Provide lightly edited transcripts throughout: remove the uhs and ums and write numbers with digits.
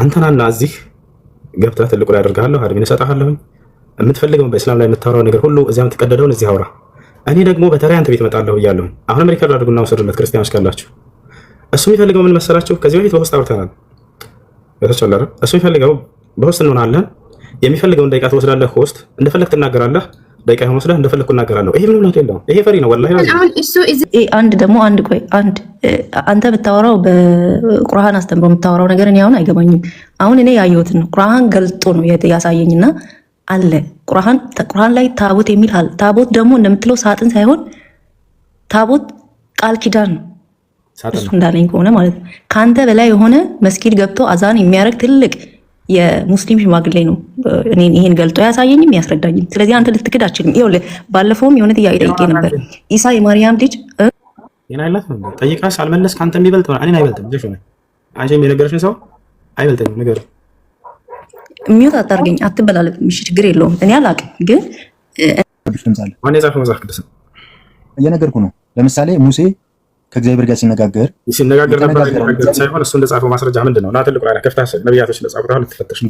አንተናና እዚህ ገብተህ ትልቁ ላይ አደርግሃለሁ፣ አድሚን እሰጥሃለሁ። የምትፈልገውን በእስላም ላይ የምታወራው ነገር ሁሉ እዚያ የምትቀደደውን እዚህ አውራ። እኔ ደግሞ በተራይ አንተ ቤት እመጣለሁ እያለሁ አሁንም ሪከርድ አድርጉና ወሰዱለት ክርስቲያኖች ካላችሁ። እሱ የሚፈልገው ምን መሰላችሁ? ከዚህ በፊት በውስጥ አውርተናል። በተቻለ እሱ የሚፈልገው በውስጥ እንሆናለን። የሚፈልገውን ደቂቃ ትወስዳለህ፣ ሆስት እንደፈለግ ትናገራለህ፣ ደቂቃ ይሆን ወስደህ እንደፈለግኩ እናገራለሁ። ይሄ ምንም ለውጥ የለውም። ይሄ ፈሪ ነው ወላሂ። አንድ ደግሞ ቆይ አንተ የምታወራው በቁርአን አስተምሮ የምታወራው ነገር እኔ አሁን አይገባኝም። አሁን እኔ ያየሁትን ነው ቁርአን ገልጦ ነው ያሳየኝና አለ ቁርአን ላይ ታቦት የሚል አለ። ታቦት ደግሞ እንደምትለው ሳጥን ሳይሆን ታቦት ቃል ኪዳን ነው። እሱ እንዳለኝ ከሆነ ማለት ነው ከአንተ በላይ የሆነ መስጊድ ገብቶ አዛን የሚያደርግ ትልቅ የሙስሊም ሽማግሌ ነው ይሄን ገልጦ ያሳየኝም ያስረዳኝም። ስለዚህ አንተ ልትክድ አትችልም። ይኸውልህ ባለፈውም የሆነ ጥያቄ ጠይቄ ነበር። ኢሳ የማርያም ልጅ አይነት ነው ጠይቃሽ አልመለስ ካንተ የሚበልጥ ነው። እኔን አይበልጥም። ልጅ ነው አንቺም የነገረሽን ሰው አይበልጥም። ነገር ሚውት አታርገኝ፣ አትበላለጥም። እሺ ችግር የለውም። እኔ አላውቅም፣ ግን ማን የጻፈው መጽሐፍ ቅዱስ እየነገርኩ ነው። ለምሳሌ ሙሴ ከእግዚአብሔር ጋር ሲነጋገር ነበር ሳይሆን እሱ እንደጻፈው ማስረጃ ምንድን ነው? እና ትልቁ ላይ ከፍታሽ ነብያቶች እንደጻፉት አሁን ልትፈተሽ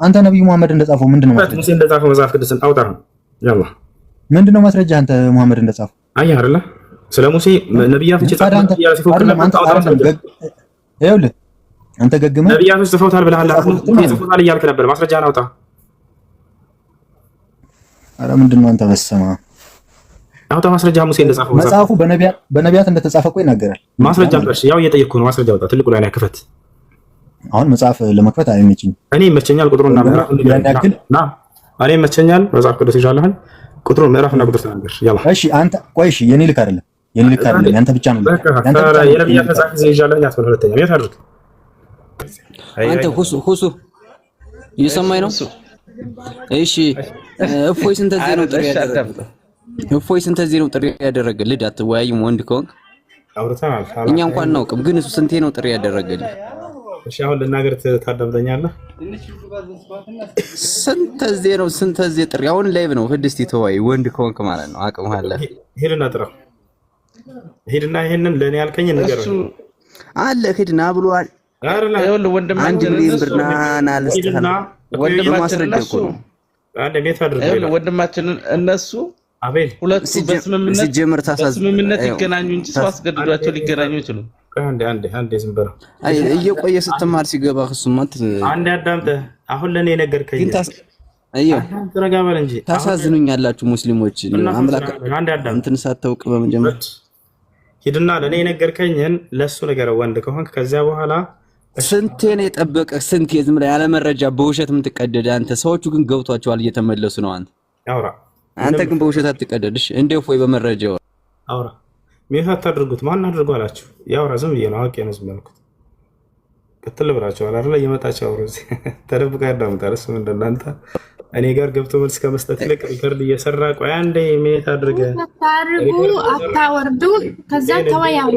አንተ ነብዩ መሐመድ እንደጻፈው ምንድነው ማስረጃ? ሙሴ እንደጻፈው መጽሐፍ ቅዱስን አውጣ ነው ያላ ምንድነው ማስረጃ? አንተ መሐመድ እንደጻፈው አየህ አይደለ? ስለ ሙሴ ነብያቶች የጻፉት ሲፎክር ነበር። ይኸውልህ አንተ ገግመህ ነብያቶች ጽፈውታል ብለሃል። ጽፈውታል እያልክ ነበር። ማስረጃህን አውጣ። ኧረ ምንድነው አንተ በሰማ አውጣ ማስረጃ። ሙሴ እንደጻፈው መጽሐፉ በነቢያት እንደተጻፈ እኮ ይናገራል። ማስረጃ አምጣሽ። ያው እየጠየቅኩ ነው። ማስረጃ አውጣ። ትልቁ ላይ ክፈት። አሁን መጽሐፍ ለመክፈት አይመችኝም። እኔ ይመቸኛል። ቁጥሩና ምዕራፍ ና እኔ ይመቸኛል። መጽሐፍ ቅዱስ ይዣለሁ። ቁጥሩን ምዕራፍና ቁጥር ተናገር። ያላ እሺ አንተ ቆይ እሺ የኔ ልክ አይደለም። ያንተ ብቻ ነው። የነብያት መጽሐፍ ይዣለሁ። ያስፈል ሁለተኛ ቤት አድርግ። አንተ ሁሱ እየሰማኝ ነው? እሺ እፎይ ስንት ጊዜ ነው ጥሪ ያደረገ? እፎይ ስንት ጊዜ ነው ጥሪ ያደረገ? ልድ አትወያይም? ወንድ ከሆንክ አውርተናል። እኛ እንኳን እናውቅም፣ ግን እሱ ስንቴ ነው ጥሪ ያደረገልህ? እሺ አሁን ልናገር ታዳምጠኛለህ? ስንት ጊዜ ጥሪ? አሁን ላይቭ ነው። ህድስቲ ተወያይ፣ ወንድ ከሆንክ ማለት ነው። አቅም አለ። ሄድና ጥራው። ሄድና ይሄንን ለኔ ያልከኝ ነገር አለ። ሄድና ብሏል። አይደለም ወንድማችን ብርና ናልስተና ወንድማችን ወንድማችንን እነሱ አቤል ሁለቱ በስምምነት ይገናኙ እንጂ ሰው አስገድዷቸው ሊገናኙ ይችላሉ። አንዴ ዝም በለው። እየቆየ ስትማር ሲገባ እሱማት አንዴ አዳምጠህ አሁን ለኔ ነገርከኝ። ተረጋጋል እንጂ ታሳዝኑኛላችሁ ሙስሊሞች። አምላክ እንትን ሳታውቅ በመጀመር ሂድና ለኔ ነገርከኝን ለሱ ነገር ወንድ ከሆንክ ከዚያ በኋላ ስንቴ ነው የጠበቀ? ስንቴ ዝም ብለህ ያለ መረጃ በውሸት የምትቀደድ አንተ። ሰዎቹ ግን ገብቷቸዋል፣ እየተመለሱ ነው። አንተ ግን በውሸት አትቀደድሽ። እንደው ፎይ በመረጃው አውራ ሜታት አድርጉት። ማን አድርጎ አላችሁ? ያውራ ዝም ብዬ ነው አውቄ ነው ዝም ያልኩት። ከተለ ብራቸው አላለ የመጣቸው አውሮ ተደብቃ ያዳምጣል። እሱ እንደናንተ እኔ ጋር ገብቶ መልስ ከመስጠት ይልቅ ሪከርድ እየሰራ ቆይ አንዴ ሜት አድርገ ታርጉ አታወርዱ ከዛ ተወያዩ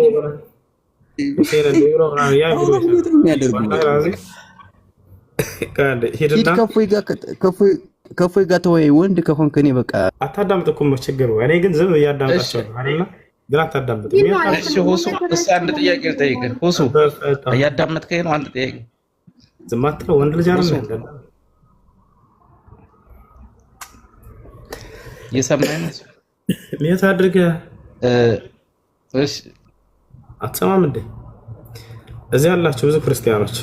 ከፎይ ጋር ተወያይ። ወንድ ከሆንክ እኔ በቃ አታዳምጥኩም ችግሩ። እኔ ግን ዝም እያዳምጣቸዋለሁ አይደል? ግን አታዳምጥም። እሺ ሁሱ አንድ ጥያቄ ልጠይቅህ። ሁሱ እያዳመጥከኝ ነው? አንድ ጥያቄ ዝም አትለው። ወንድ ልጅ አይደል? እየሰማኸኝ ነው? ሜት አድርገህ እሺ አትሰማም እንዴ? እዚህ ያላችሁ ብዙ ክርስቲያኖች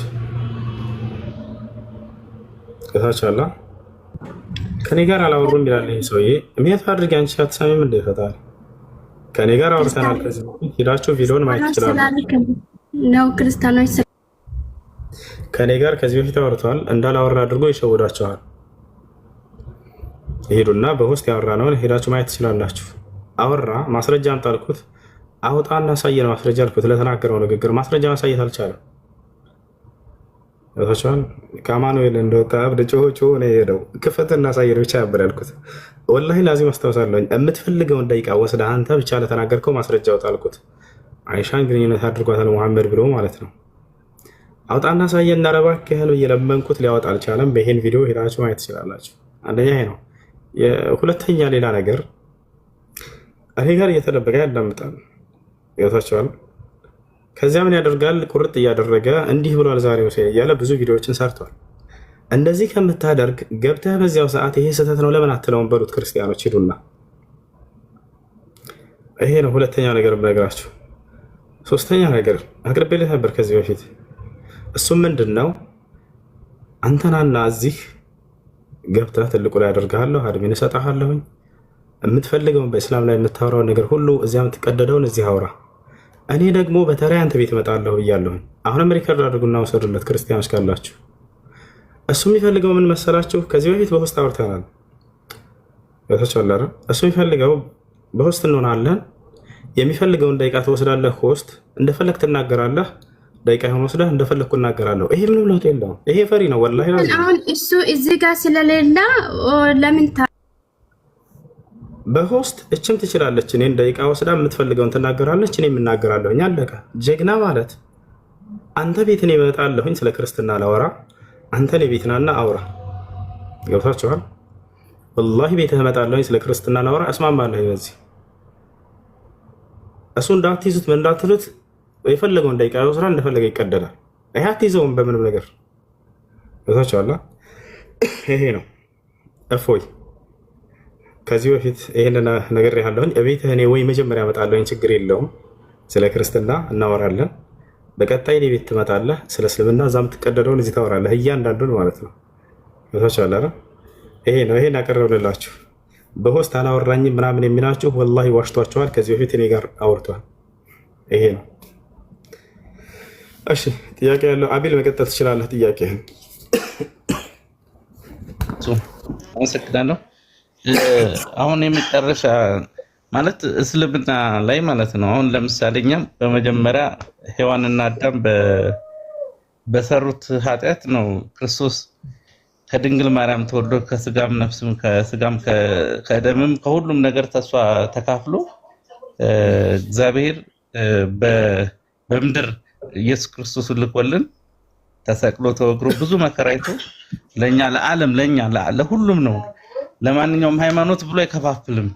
ከታች አላ ከኔ ጋር አላወሩም ይላል ይሄ ሰውዬ። ሜት አድርገህ አንቺ አትሰሚም እንዴ? ፈታል ከኔ ጋር አውርተናል። ከዚህ ሄዳችሁ ቪዲዮን ማየት ይችላል ነው። ክርስቲያኖች ከኔ ጋር ከዚህ በፊት አውርተዋል። እንዳላወራ አድርጎ ይሸውዳቸዋል። ይሄዱና በሆስት ያወራነውን ሄዳችሁ ማየት ትችላላችሁ። አወራ ማስረጃ አንጣልኩት አውጣና አሳየን ማስረጃ አልኩት። ለተናገረው ንግግር ማስረጃ ማሳየት አልቻለም። ወታቻን ከአማኑኤል እንደወጣ አብደ ጮሆ ነው የሄደው። ክፈትና አሳየን ብቻ ነበር ያልኩት። ወላሂ ላዚም አስታውሳለሁ። የምትፈልገውን ደቂቃ ወስደህ አንተ ብቻ ለተናገርከው ማስረጃ አውጣ አልኩት። አይሻን ግንኙነት አድርጓታል ሙሐመድ ብሎ ማለት ነው። አውጣና አሳየን እና እባክህ ያህል እየለመንኩት ሊያወጣ አልቻለም። በይሄን ቪዲዮ ሄዳችሁ ማየት ትችላላችሁ። አንደኛ ይሄ ነው። ሁለተኛ ሌላ ነገር እኔ ጋር እየተደበቀ ያዳምጣል። ይወታቸዋል ከዚያ ምን ያደርጋል? ቁርጥ እያደረገ እንዲህ ብሏል ዛሬው እያለ ብዙ ቪዲዮዎችን ሰርቷል። እንደዚህ ከምታደርግ ገብተህ በዚያው ሰዓት ይሄ ስህተት ነው ለምን አትለውም በሉት ክርስቲያኖች ሂዱና። ይሄ ነው ሁለተኛው ነገር ብነግራችሁ። ሶስተኛ ነገር አቅርቤልህ ነበር ከዚህ በፊት። እሱም ምንድን ነው? አንተናና እዚህ ገብተህ ትልቁ ላይ አደርግሃለሁ፣ አድሚን እሰጥሃለሁኝ። የምትፈልገውን በእስላም ላይ የምታወራውን ነገር ሁሉ እዚያ የምትቀደደውን እዚህ አውራ። እኔ ደግሞ በተለይ አንተ ቤት እመጣለሁ ብያለሁኝ። አሁንም ሪከርድ አድርጉና ውሰዱለት ክርስቲያኖች ካላችሁ። እሱ የሚፈልገው ምን መሰላችሁ? ከዚህ በፊት በሆስት አውርተናል። እሱ የሚፈልገው በሆስት እንሆናለን። የሚፈልገውን ደቂቃ ትወስዳለህ። ሆስት እንደፈለግ ትናገራለህ። ደቂቃ ሆኖ ወስደህ እንደፈለግኩ እናገራለሁ። ይሄ ምንም ለውጥ የለውም። ይሄ ፈሪ ነው ወላሂ። አሁን እሱ እዚህ ጋር ስለሌላ ለምን በሆስት እችም ትችላለች። እኔን ደቂቃ ወስዳ የምትፈልገውን ትናገራለች፣ እኔ የምናገራለሁ። አለቀ። ጀግና ማለት አንተ ቤት እኔ እመጣለሁኝ ስለ ክርስትና ላወራ፣ አንተ እኔ ቤት ናና አውራ። ገብታችኋል? ወላሂ ቤትህ እመጣለሁኝ ስለ ክርስትና ላወራ፣ እስማማለሁ በዚህ። እሱ እንዳትይዙት ምን እንዳትሉት የፈለገውን ደቂቃ ወስዳ እንደፈለገ ይቀደዳል። ይሄ አትይዘውም በምንም ነገር። ገብታችኋል? ይሄ ነው እፎይ። ከዚህ በፊት ይሄንን ነገር ያለሁኝ እቤትህ እኔ ወይ መጀመሪያ እመጣለሁኝ፣ ችግር የለውም። ስለ ክርስትና እናወራለን። በቀጣይ እኔ ቤት ትመጣለህ፣ ስለ እስልምና እዛ የምትቀደደውን እዚህ ታወራለህ፣ እያንዳንዱን ማለት ነው። ገብታችኋል? ይሄ ነው። ይሄን ያቀረብንላችሁ። በሆስት አላወራኝም ምናምን የሚላችሁ ወላሂ ዋሽቷቸዋል። ከዚህ በፊት እኔ ጋር አውርቷል። ይሄ ነው። እሺ ጥያቄ ያለው አቢል መቀጠል ትችላለህ ጥያቄህን። አመሰግናለሁ። አሁን የመጨረሻ ማለት እስልምና ላይ ማለት ነው። አሁን ለምሳሌ እኛም በመጀመሪያ ሔዋንና አዳም በሰሩት ኃጢአት ነው ክርስቶስ ከድንግል ማርያም ተወልዶ ከስጋም ነፍስም ከስጋም ከደምም ከሁሉም ነገር ተስፋ ተካፍሎ እግዚአብሔር በምድር ኢየሱስ ክርስቶስን ልኮልን ተሰቅሎ ተወግሮ ብዙ መከራ አይቶ ለኛ ለዓለም ለኛ ለሁሉም ነው። ለማንኛውም ሃይማኖት ብሎ አይከፋፍልም።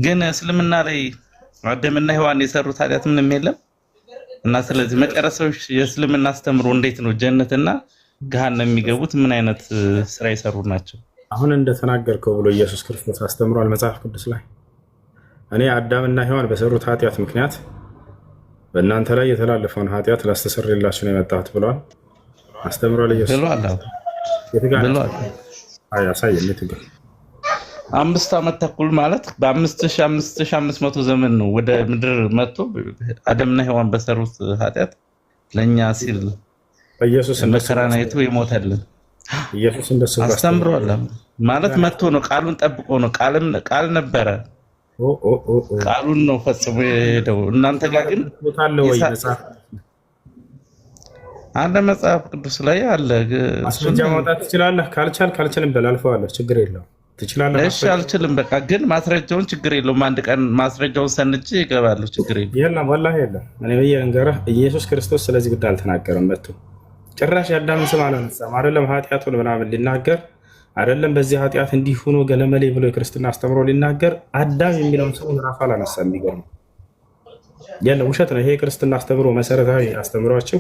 ግን እስልምና ላይ አዳምና ሔዋን የሰሩት ኃጢአት ምንም የለም እና ስለዚህ መጨረሻዎች የእስልምና አስተምሮ እንዴት ነው ጀነትና ገሃነም የሚገቡት? ምን አይነት ስራ የሰሩ ናቸው? አሁን እንደተናገርከው ብሎ ኢየሱስ ክርስቶስ አስተምሯል መጽሐፍ ቅዱስ ላይ። እኔ አዳምና ሔዋን በሰሩት ኃጢአት ምክንያት በእናንተ ላይ የተላለፈውን ኃጢአት ላስተሰርይላችሁ ነው የመጣሁት ብሏል። አስተምሯል ኢየሱስ ብሏል። አያሳየም። የትጋር 5 ዓመት ተኩል ማለት በ5500 ዘመን ነው ወደ ምድር መጥቶ አዳምና ሔዋን በሰሩት ኃጢአት ለኛ ሲል ኢየሱስ መከራን አይቶ ይሞታልን። ኢየሱስ እንደሱ አስተምሯል ማለት መጥቶ ነው። ቃሉን ጠብቆ ነው። ቃል ነበረ። ቃሉን ነው ፈጽሞ የሄደው። እናንተ ጋር ግን አንድ መጽሐፍ ቅዱስ ላይ አለ። ማስረጃ ማውጣት ትችላለህ። ካልቻልም በላልፈዋለሁ፣ ችግር የለውም። ትችላለህ። እሺ አልችልም፣ በቃ ግን ማስረጃውን ችግር የለውም። አንድ ቀን ማስረጃውን ሰንጄ ይገባለሁ፣ ችግር የለም። የለም ወላሂ የለም። እኔ በየነገርህ ኢየሱስ ክርስቶስ ስለዚህ ጉዳይ አልተናገረም። መጥቶ ጭራሽ የአዳምን ስም አላነሳም። አይደለም ኃጢአቱን ምናምን ሊናገር አይደለም በዚህ ኃጢአት እንዲህ ሆኖ ገለመሌ ብሎ የክርስትና አስተምሮ ሊናገር አዳም የሚለውን ስሙን ራሱ አላነሳም። የሚገርም የለም፣ ውሸት ነው ይሄ የክርስትና አስተምሮ። መሰረታዊ አስተምሯችሁ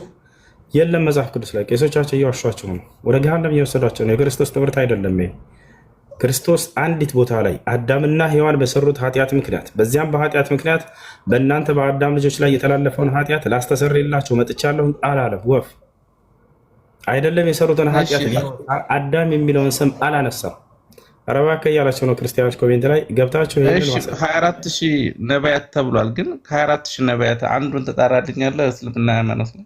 የለም መጽሐፍ ቅዱስ ላይ። ቄሶቻቸው እያዋሿችሁ ነው፣ ወደ ገሃነም እየወሰዷቸው ነው። የክርስቶስ ትምህርት አይደለም ይሄ። ክርስቶስ አንዲት ቦታ ላይ አዳምና ሔዋን በሰሩት ኃጢአት ምክንያት በዚያም በኃጢአት ምክንያት በእናንተ በአዳም ልጆች ላይ የተላለፈውን ኃጢአት ላስተሰርይላችሁ መጥቻለሁ አላለም። ወፍ አይደለም የሰሩትን ኃጢአት አዳም የሚለውን ስም አላነሳም። ኧረ እባክህ እያላቸው ነው ክርስቲያኖች ኮሜንት ላይ ገብታችሁ። 24000 ነቢያት ተብሏል። ግን ከ24000 ነቢያት አንዱን ተጣራልኛለህ እስልምና ሃይማኖት ነው።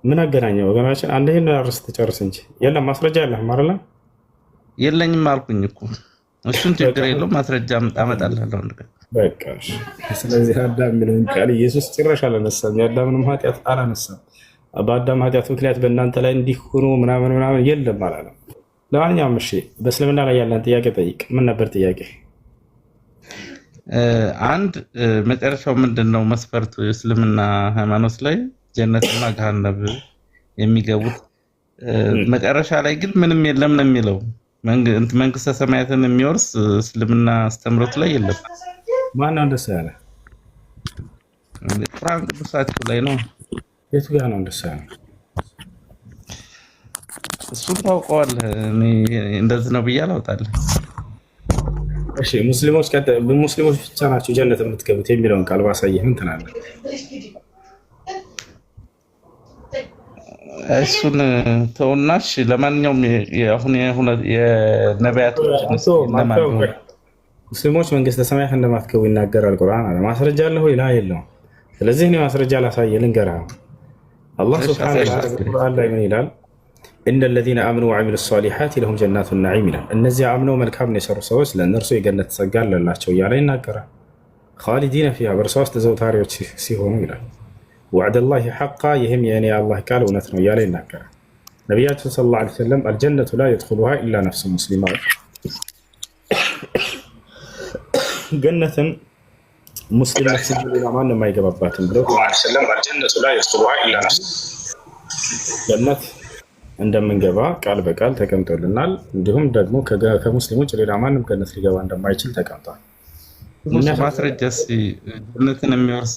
ምን አገናኘው ወገናችን? አንድ ይሄን አርስ ተጨርስ እንጂ የለም ማስረጃ የለህም አይደል? የለኝም አልኩኝ እኮ። እሱን ችግር የለውም ማስረጃ አመጣልሃለሁ። በቃ ስለዚህ አዳም የሚለውን ቃል ኢየሱስ ጭራሽ አላነሳም። የአዳምንም ኃጢአት አላነሳም። በአዳም ኃጢአት ምክንያት በእናንተ ላይ እንዲሆኑ ምናምን የለም አላለም። ለማንኛውም እሺ በእስልምና ላይ ያለን ጥያቄ ጠይቅ። ምን ነበር ጥያቄ? አንድ መጨረሻው ምንድን ነው መስፈርቱ? የእስልምና ሃይማኖት ላይ ጀነትና ገሃነም የሚገቡት መጨረሻ ላይ ግን ምንም የለም ነው የሚለው። መንግስተ ሰማያትን የሚወርስ እስልምና አስተምሮት ላይ የለም። ማነው እንደሱ ያለ? ቁርአን ቅዱሳችሁ ላይ ነው። የቱ ጋር ነው እንደሳ ነው? እሱን ታውቀዋለህ። እኔ እንደዚህ ነው ብዬ አላውጣለህ። እሺ ሙስሊሞች ብቻ ናቸው ጀነት የምትገቡት የሚለውን ቃል ባሳየህ ምን ትላለህ? እሱን ተውናሽ። ለማንኛውም አሁን የነቢያቶች ሙስሊሞች መንግስተ ሰማያት እንደማትገቡ ይናገራል ቁርአን አለ። ማስረጃ አለ ወይ? ላ የለውም። ስለዚህ እኔ ማስረጃ ላሳየህ ልንገርህ። አላህ ሱብሓነሁ ወተዓላ ቁርአን ላይ ምን ይላል? ኢነ ለዚነ አመኑ ወዐሚሉ ሷሊሓት ለሁም ጀናቱ ነዒም ይላል። እነዚያ አምነው መልካም የሰሩ ሰዎች ለእነርሱ የገነት ጸጋ አለላቸው እያለ ይናገራል። ኻሊዲነ ፊሃ በእርሷ ውስጥ ዘውታሪዎች ሲሆኑ ይላል። ወዕደላሂ ሐቃ ይህም የእኔ አላህ ቃል እውነት ነው እያለ ይናገራል። ነቢያችን ሰለላሁ ዐለይሂ ወሰለም አልጀነቱ ላ የድኹሉሃ ኢላ ነፍሱ ሙስሊማ፣ ገነትን ሙስሊም ነፍስ ሌላ ማንም አይገባባትም ብለው ገነት እንደምንገባ ቃል በቃል ተቀምጦልናል። እንዲሁም ደግሞ ከሙስሊም ውጭ ሌላ ማንም ገነት ሊገባ እንደማይችል ተቀምጧል። ማስረጃ ገነትን የሚወርስ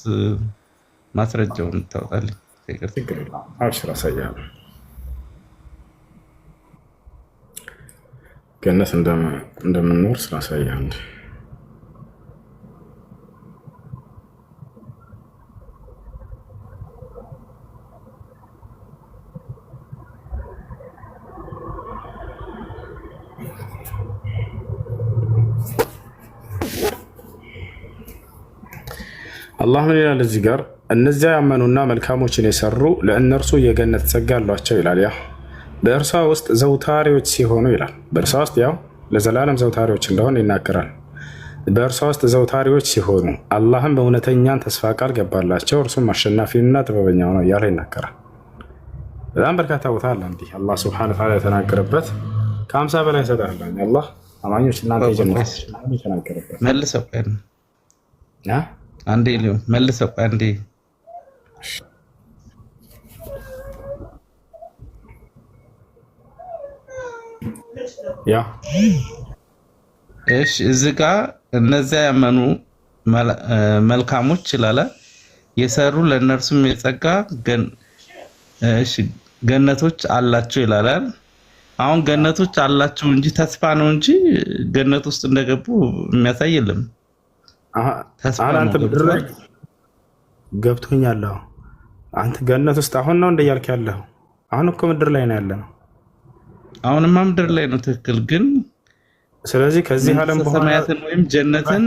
ማስረጃውን ታወጣለህ? አብሽር አሳያለሁ። ገነት እንደምንወርስ ላሳያለሁ። አላህ ምን ይላል እዚህ ጋር? እነዚያ ያመኑና መልካሞችን የሰሩ ለእነርሱ የገነት ጸጋ አሏቸው ይላል። ያ በእርሷ ውስጥ ዘውታሪዎች ሲሆኑ ይላል። በእርሷ ውስጥ ያው ለዘላለም ዘውታሪዎች እንደሆነ ይናገራል። በእርሷ ውስጥ ዘውታሪዎች ሲሆኑ አላህም በእውነተኛን ተስፋ ቃል ገባላቸው፣ እርሱም አሸናፊና ጥበበኛው ነው እያለ ይናገራል። በጣም በርካታ ቦታ አለ እንዲህ አላህ ሱብሓነሁ ወተዓላ የተናገረበት ከ50 በላይ ይሰጣል። አላህ አማኞች እናንተ የጀነት የተናገረበት መልሰው አንዴ ሊሆን መልሰው አንዴ ያ እሺ እዚህ ጋር እነዚያ ያመኑ መልካሞች ይላል የሰሩ ለእነርሱም የጸጋ ገነቶች አላቸው ይላል። አሁን ገነቶች አላቸው እንጂ ተስፋ ነው እንጂ ገነት ውስጥ እንደገቡ የሚያሳይ የለም። አንተ ምድር ላይ ገብቶኛል። አንተ ገነት ውስጥ አሁን ነው እንደያልክ ያለው? አሁን እኮ ምድር ላይ ነው ያለነው። አሁንማ ምድር ላይ ነው ትክክል። ግን ስለዚህ ከዚህ ዓለም በኋላ ሰማያትን ወይም ጀነትን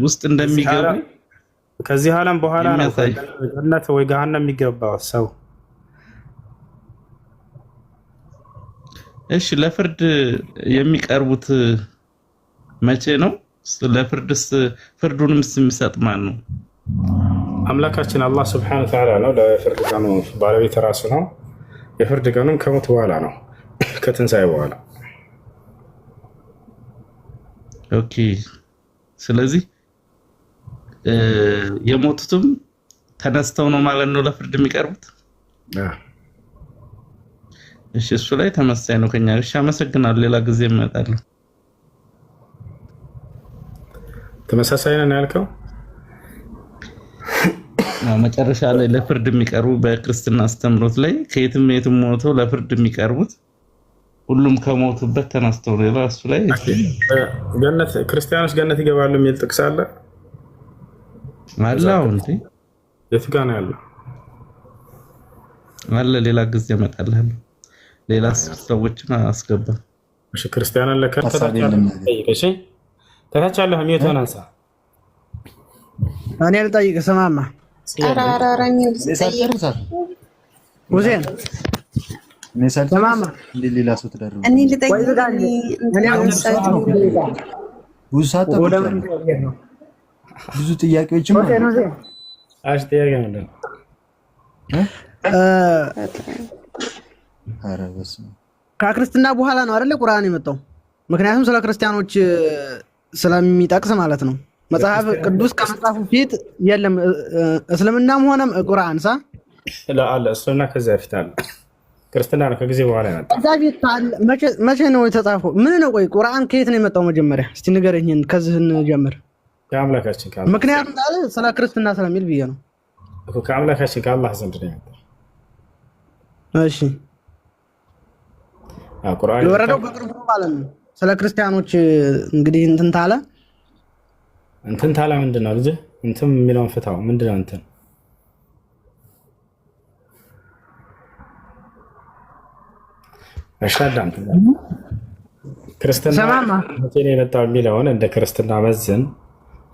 ውስጥ እንደሚገቡ ከዚህ ዓለም በኋላ ነው ገነት ወይ ገሃነም የሚገባው ሰው። እሺ ለፍርድ የሚቀርቡት መቼ ነው? ለፍርድስ ፍርዱንም የሚሰጥ ማን ነው? አምላካችን አላህ ሱብሓነሁ ወተዓላ ነው። ለፍርድ ቀኑ ባለቤት ራሱ ነው። የፍርድ ቀኑም ከሞት በኋላ ነው፣ ከትንሣኤ በኋላ። ኦኬ። ስለዚህ የሞቱትም ተነስተው ነው ማለት ነው ለፍርድ የሚቀርቡት። እሺ እሱ ላይ ተመሳሳይ ነው ከኛ። እሺ አመሰግናለሁ። ሌላ ጊዜ እመጣለሁ። ተመሳሳይ ነው ያልከው? መጨረሻ ላይ ለፍርድ የሚቀርቡ በክርስትና አስተምሮት ላይ ከየትም የትም ሞተው ለፍርድ የሚቀርቡት ሁሉም ከሞቱበት ተነስተው ነው። እሱ ላይ ገነት ክርስቲያኖች ገነት ይገባሉ የሚል ጥቅስ አለ አላው እንዴ? የት ጋር ነው ያለው? አለ። ሌላ ጊዜ እመጣለሁ። ሌላ ሰዎችን አስገባ። እሺ ክርስቲያናን ለከተታቻለህ? ተካች አለህ ሚዩትን አንሳ። እኔ ልጠይቅ ስማማ አራራራኝ ሁሴን ስማማ ሌላ ሰው ተደረገ። እኔ ልጠይቅ ብዙ ጥያቄዎችም አሽ ጥያቄ ነው። ኧረ በስመ አብ ከክርስትና በኋላ ነው አይደለ ቁርአን የመጣው? ምክንያቱም ስለ ክርስቲያኖች ስለሚጠቅስ ማለት ነው። መጽሐፍ ቅዱስ ከመጽሐፉ ፊት የለም። እስልምናም ሆነ ቁርአን አለ። እስልምና ከዚያ ፊት አለ። ክርስትና ነው ከጊዜ በኋላ ያመጣው። እዛ ፊት መቼ ነው የተጻፈው? ምን ነው? ቆይ ቁርአን ከየት ነው የመጣው? መጀመሪያ እስቲ ንገረኝ። ከዚህ እንጀምር። ከአምላካችን ካለ ምክንያቱም ስለ ክርስትና ስለሚል ብዬ ነው። እኮ ከአምላካችን ከአላህ ዘንድ ነው የመጣው። እሺ ቁርአን የወረደው በቅርቡ ማለት ነው። ስለ ክርስቲያኖች እንግዲህ እንትን ታለ ምንድነው ልጅ እንትን የሚለውን ፍታው ምንድነው እንትን አሻዳም ክርስትና መቼ ነው የመጣው የሚለውን እንደ ክርስትና መዝን፣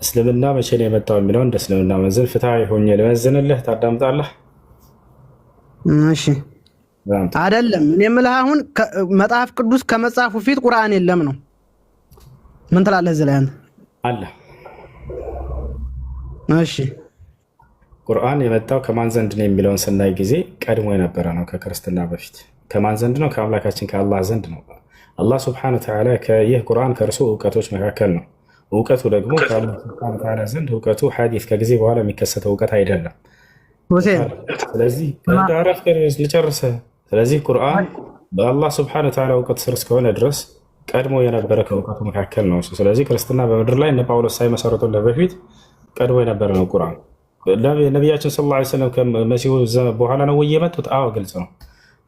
እስልምና መቼ ነው የመጣው የሚለውን እንደ እስልምና መዝን። ፍትሃዊ ሆኜ ልመዝንልህ ታዳምጣለህ? እሺ አይደለም እኔ የምልህ አሁን መጽሐፍ ቅዱስ ከመጽሐፉ ፊት ቁርአን የለም ነው። ምን ትላለህ እዚህ ላይ አንተ? አለ። እሺ ቁርአን የመጣው ከማን ዘንድ ነው የሚለውን ስናይ ጊዜ ቀድሞ የነበረ ነው። ከክርስትና በፊት ከማን ዘንድ ነው? ከአምላካችን ከአላህ ዘንድ ነው። አላህ ሱብሓነሁ ወተዓላ ይህ ቁርአን ከእርሱ እውቀቶች መካከል ነው። እውቀቱ ደግሞ ከአላህ ሱብሓነሁ ወተዓላ ዘንድ እውቀቱ ሐዲስ ከጊዜ በኋላ የሚከሰተው እውቀት አይደለም። ስለዚህ ልጨርስ። ስለዚህ ቁርአን በአላህ ሱብሓነሁ ወተዓላ እውቀት ስር እስከሆነ ድረስ ቀድሞ የነበረ ከእውቀቱ መካከል ነው። ስለዚህ ክርስትና በምድር ላይ እነ ጳውሎስ ሳይመሰረቱለት በፊት ቀድሞ የነበረ ነው ቁርአን። ነቢያችን ሰለላሁ ዐለይሂ ወሰለም ከመሲሁ በኋላ ነው ወይ የመጡት? አዎ ግልጽ ነው።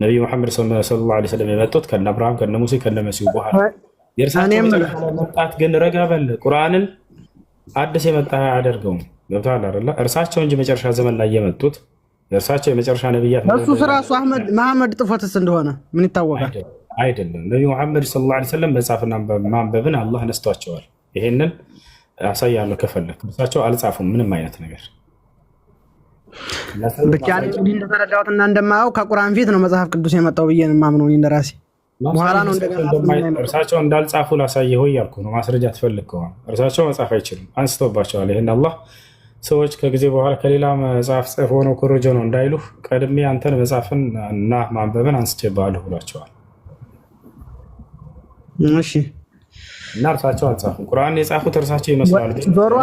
ነቢዩ መሐመድ ሰለላሁ ዐለይሂ ወሰለም የመጡት ከነ አብርሃም ከነ ሙሴ ከነ መሲሁ በኋላ። የእርሳቸው መምጣት ግን ረጋ በል ቁርአንን አዲስ የመጣ አያደርገውም። ገብቶሃል አይደለ? እርሳቸው እንጂ መጨረሻ ዘመን ላይ የመጡት እርሳቸው የመጨረሻ ነብያት እሱ ስራሱ መሐመድ ጥፎትስ እንደሆነ ምን ይታወቃል? አይደለም ነቢዩ መሐመድ ሰለላሁ ዐለይሂ ወሰለም መጻፍና ማንበብን አላህ ነስቷቸዋል። ይሄንን አሳያለሁ ከፈለክ። እርሳቸው አልጻፉም ምንም አይነት ነገር። ብቻ እንግዲህ እንደተረዳሁትና እንደማየው ከቁርአን ፊት ነው መጽሐፍ ቅዱስ የመጣው ብዬ ነው የማምነው እንደራሴ። በኋላ ነው እንደገና እርሳቸው እንዳልጻፉ ላሳየህ ወይ ያልኩ ነው። ማስረጃ ትፈልግ ከሆነ እርሳቸው መጻፍ አይችሉም፣ አንስቶባቸዋል። ይሄን አላህ ሰዎች ከጊዜ በኋላ ከሌላ መጽሐፍ ጽፎ ነው ኮሮጆ ነው እንዳይሉ ቀድሜ አንተን መጻፍን እና ማንበብን አንስቼብሃለሁ ብሏቸዋል። እሺ እና እርሳቸው አልጻፉም። ቁርአን የጻፉት እርሳቸው ይመስላል። ዞሮ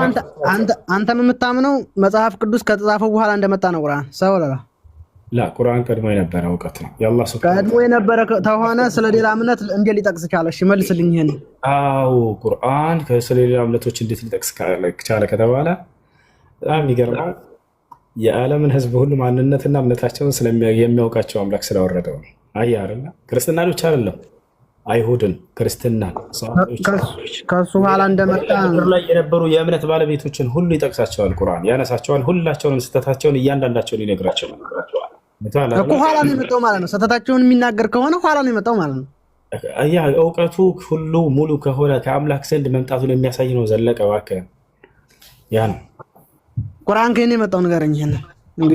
አንተም የምታምነው መጽሐፍ ቅዱስ ከተጻፈው በኋላ እንደመጣ ነው ቁርአን ሰውለላ ላ ቁርአን ቀድሞ የነበረ እውቀት ነው። የአላህ ሱብሃነሁ ቀድሞ የነበረ ተሆነ ስለ ሌላ እምነት እንዴት ሊጠቅስ ቻለ? እሺ መልስልኝ ይሄን። አዎ ቁርአን ስለ ሌላ እምነቶች እንዴት ሊጠቅስ ቻለ ከተባለ በጣም የሚገርመው የዓለምን ሕዝብ ሁሉ ማንነትና እምነታቸውን የሚያውቃቸው አምላክ ስለወረደው ነው። አየህ አይደለ? ክርስትና ብቻ አይደለም አይሁድን፣ ክርስትናን፣ ከሱ በኋላ እንደመጣ ላይ የነበሩ የእምነት ባለቤቶችን ሁሉ ይጠቅሳቸዋል። ቁርአን ያነሳቸዋል። ሁላቸውንም ስህተታቸውን እያንዳንዳቸውን ይነግራቸዋል እኮ። ኋላ ነው የመጣው ማለት ነው። ስህተታቸውን የሚናገር ከሆነ ኋላ ነው የመጣው ማለት ነው። ያ እውቀቱ ሁሉ ሙሉ ከሆነ ከአምላክ ዘንድ መምጣቱን የሚያሳይ ነው። ዘለቀ እባክህ ያ ነው ቁርአን ከኔ የመጣው ንገረኝ። ይሄን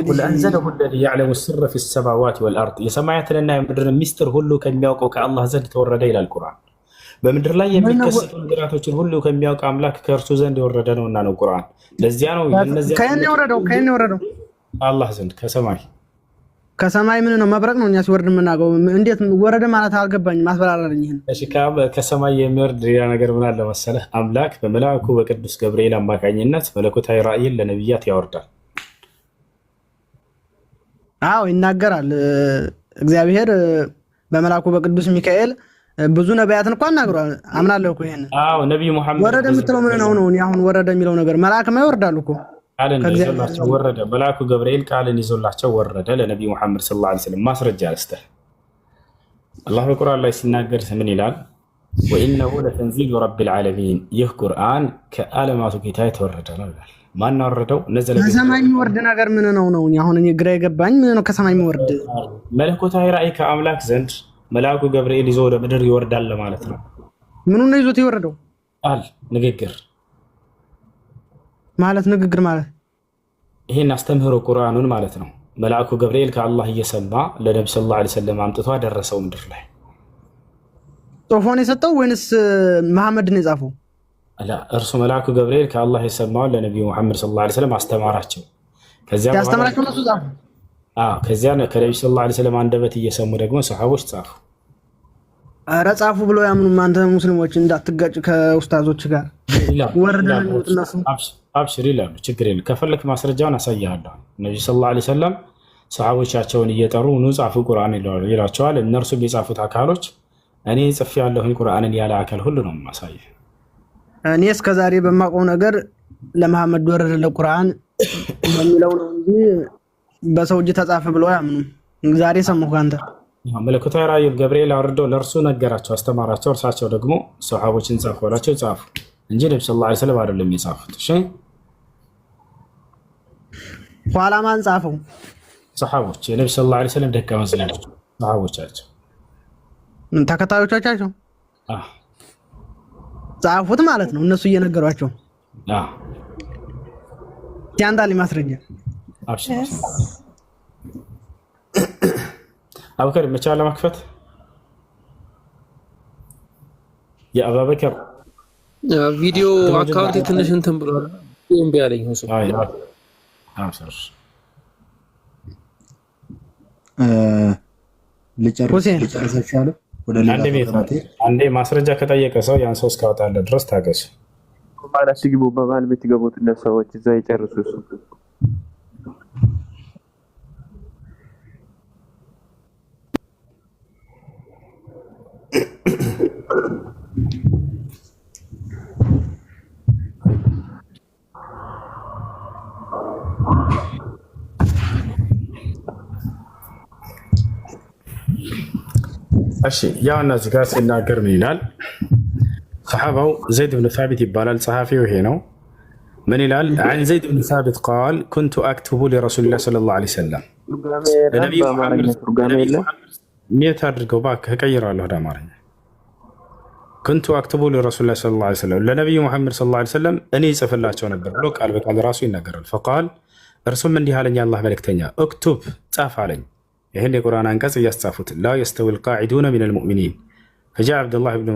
ቁል አንዘለሁ الذي يعلم السر في السماوات والارض የሰማያትንና የምድርን ሚስጥር ሁሉ ከሚያውቀው ከአላህ ዘንድ ተወረደ ይላል ቁርአን። በምድር ላይ የሚከሰቱ ነገራቶችን ሁሉ ከሚያውቅ አምላክ ከእርሱ ዘንድ የወረደ ነውና ነው ቁርአን። ለዚያ ነው እነዚህ ከኔ የወረደው አላህ ዘንድ ከሰማይ ምን ነው መብረቅ ነው እኛ ሲወርድ የምናውቀው። እንዴት ወረደ ማለት አልገባኝም። አስፈራራልኝ። ይሄን እሺ ከሰማይ የሚወርድ ሌላ ነገር ምን አለ መሰለህ? አምላክ በመልአኩ በቅዱስ ገብርኤል አማካኝነት መለኮታዊ ራእይን ለነብያት ያወርዳል። አዎ ይናገራል። እግዚአብሔር በመልአኩ በቅዱስ ሚካኤል ብዙ ነቢያትን እንኳን አናግሯል። አምናለሁ እኮ ይሄን። አዎ ነብዩ መሐመድ ወረደ የምትለው ምን ነው? አሁን ወረደ የሚለው ነገር መልአክማ ይወርዳሉ እኮ ቃልን ይዞላቸው ወረደ። መልአኩ ገብርኤል ቃልን ይዞላቸው ወረደ ለነብዩ መሐመድ ሰለላሁ ዐለይሂ ወሰለም። ማስረጃ አስተህ አላህ በቁርአን ላይ ሲናገር ምን ይላል? ወኢነሁ ለተንዚሉ ረቢል ዓለሚን፣ ይህ ቁርአን ከዓለማቱ ጌታ የተወረደ ነው ይላል። ማን ወረደው? ከሰማይ የሚወርድ ነገር ምን ነው? አሁን እኔ ግራ የገባኝ ምን ነው ከሰማይ የሚወርድ? መለኮታዊ ራእይ ከአምላክ ዘንድ መልአኩ ገብርኤል ይዞ ወደ ምድር ይወርዳል ማለት ነው። ምኑን ነው ይዞት የወረደው? ቃል ንግግር ማለት ንግግር ማለት ይሄን አስተምህሮ ቁርአኑን ማለት ነው። መልአኩ ገብርኤል ከአላህ እየሰማ ለነብዩ ሰለላሁ ዐለይሂ ወሰለም አምጥቶ አደረሰው ምድር ላይ። ጽፎን የሰጠው ወይንስ መሐመድ ነው የጻፈው? አላ እርሱ መልአኩ ገብርኤል ከአላህ የሰማው ለነብዩ መሐመድ ሰለላሁ ዐለይሂ ወሰለም አስተማራቸው። ከዚያ ያስተማራቸው ነው ጻፉ። ከዚያ ከነብዩ ሰለላሁ ዐለይሂ ወሰለም አንደበት እየሰሙ ደግሞ ሰሃቦች ጻፉ። ኧረ ጻፉ ብሎ ያምኑ አንተ ሙስሊሞች እንዳትጋጭ ከኡስታዞች ጋር ወረደ ነው ተነሱ። አብሽር ይላሉ። ችግር የለም። ከፈለክ ማስረጃውን አሳያለሁ። ነብዩ ሰለላሁ ዐለይሂ ወሰለም ሰሃቦቻቸውን እየጠሩ ኑ ጻፉ ቁርአን ይላቸዋል። እነርሱ የጻፉት አካሎች እኔ ጽፌ ያለሁኝ ቁርአንን ያለ አካል ሁሉ ነው ማሳየ። እኔ እስከዛሬ በማውቀው ነገር ለመሐመድ ወረደ ለቁርአን በሚለው ነው እንጂ በሰው እጅ ተጻፈ ብለው አያምኑም። ዛሬ ሰማሁ ካንተ። መለኮታዊ ራእይ ገብርኤል አውርደው ለእርሱ ነገራቸው፣ አስተማራቸው። እርሳቸው ደግሞ ሰሃቦችን ጻፉ አላቸው፣ ጻፉ እንጂ ነብዩ ሰለላሁ ዐለይሂ ወሰለም አይደለም የጻፉት። እሺ ኋላ ማን ጻፈው? ሰሃቦች፣ የነብዩ ሰለላሁ ዐለይሂ ወሰለም ደቀ መዛሙርት ሰሃቦቻቸው፣ ተከታዮቻቸው ጻፉት ማለት ነው። እነሱ እየነገሯቸው ያንዳል ማስረጃ አቡበከር መቻል ለማክፈት የአቡበከር ቪዲዮ አካውንት ትንሽ እንትን ብሏል። እምቢ አለኝ ሁሱ ልጨርሳለሁ። ወደ አንዴ ማስረጃ ከጠየቀ ሰው ያን ሰው እስካወጣለ ድረስ ታገሱ። ማለት ሲግቡ በማል ቤት ገቡት እነ ሰዎች እዛ ይጨርሱ እሱ እሺ ያው እነዚህ ጋር ሲናገር ምን ይላል? ሰሐባው ዘይድ ብን ሳቢት ይባላል። ጸሐፊው ይሄ ነው። ምን ይላል? عن زيد بن ثابت قال كنت أكتب لرسول الله صلى الله عليه وسلم ለነብዩ ምን ታድርገው ባክ ከቀይራለሁ ወደ አማርኛ كنت أكتب لرسول الله صلى الله عليه وسلم ለነብዩ መሐመድ صلى الله عليه وسلم እኔ ጽፍላቸው ነበር ብሎ ቃል በቃል ራሱ ይናገራል። فقال እርሱም እንዲህ አለኝ አላህ መልእክተኛ اكتب ጻፍ አለኝ። ይሄን የቁርአን አንቀጽ እያስጻፉት لا يستوي القاعدون من المؤمنين فجاء عبد الله بن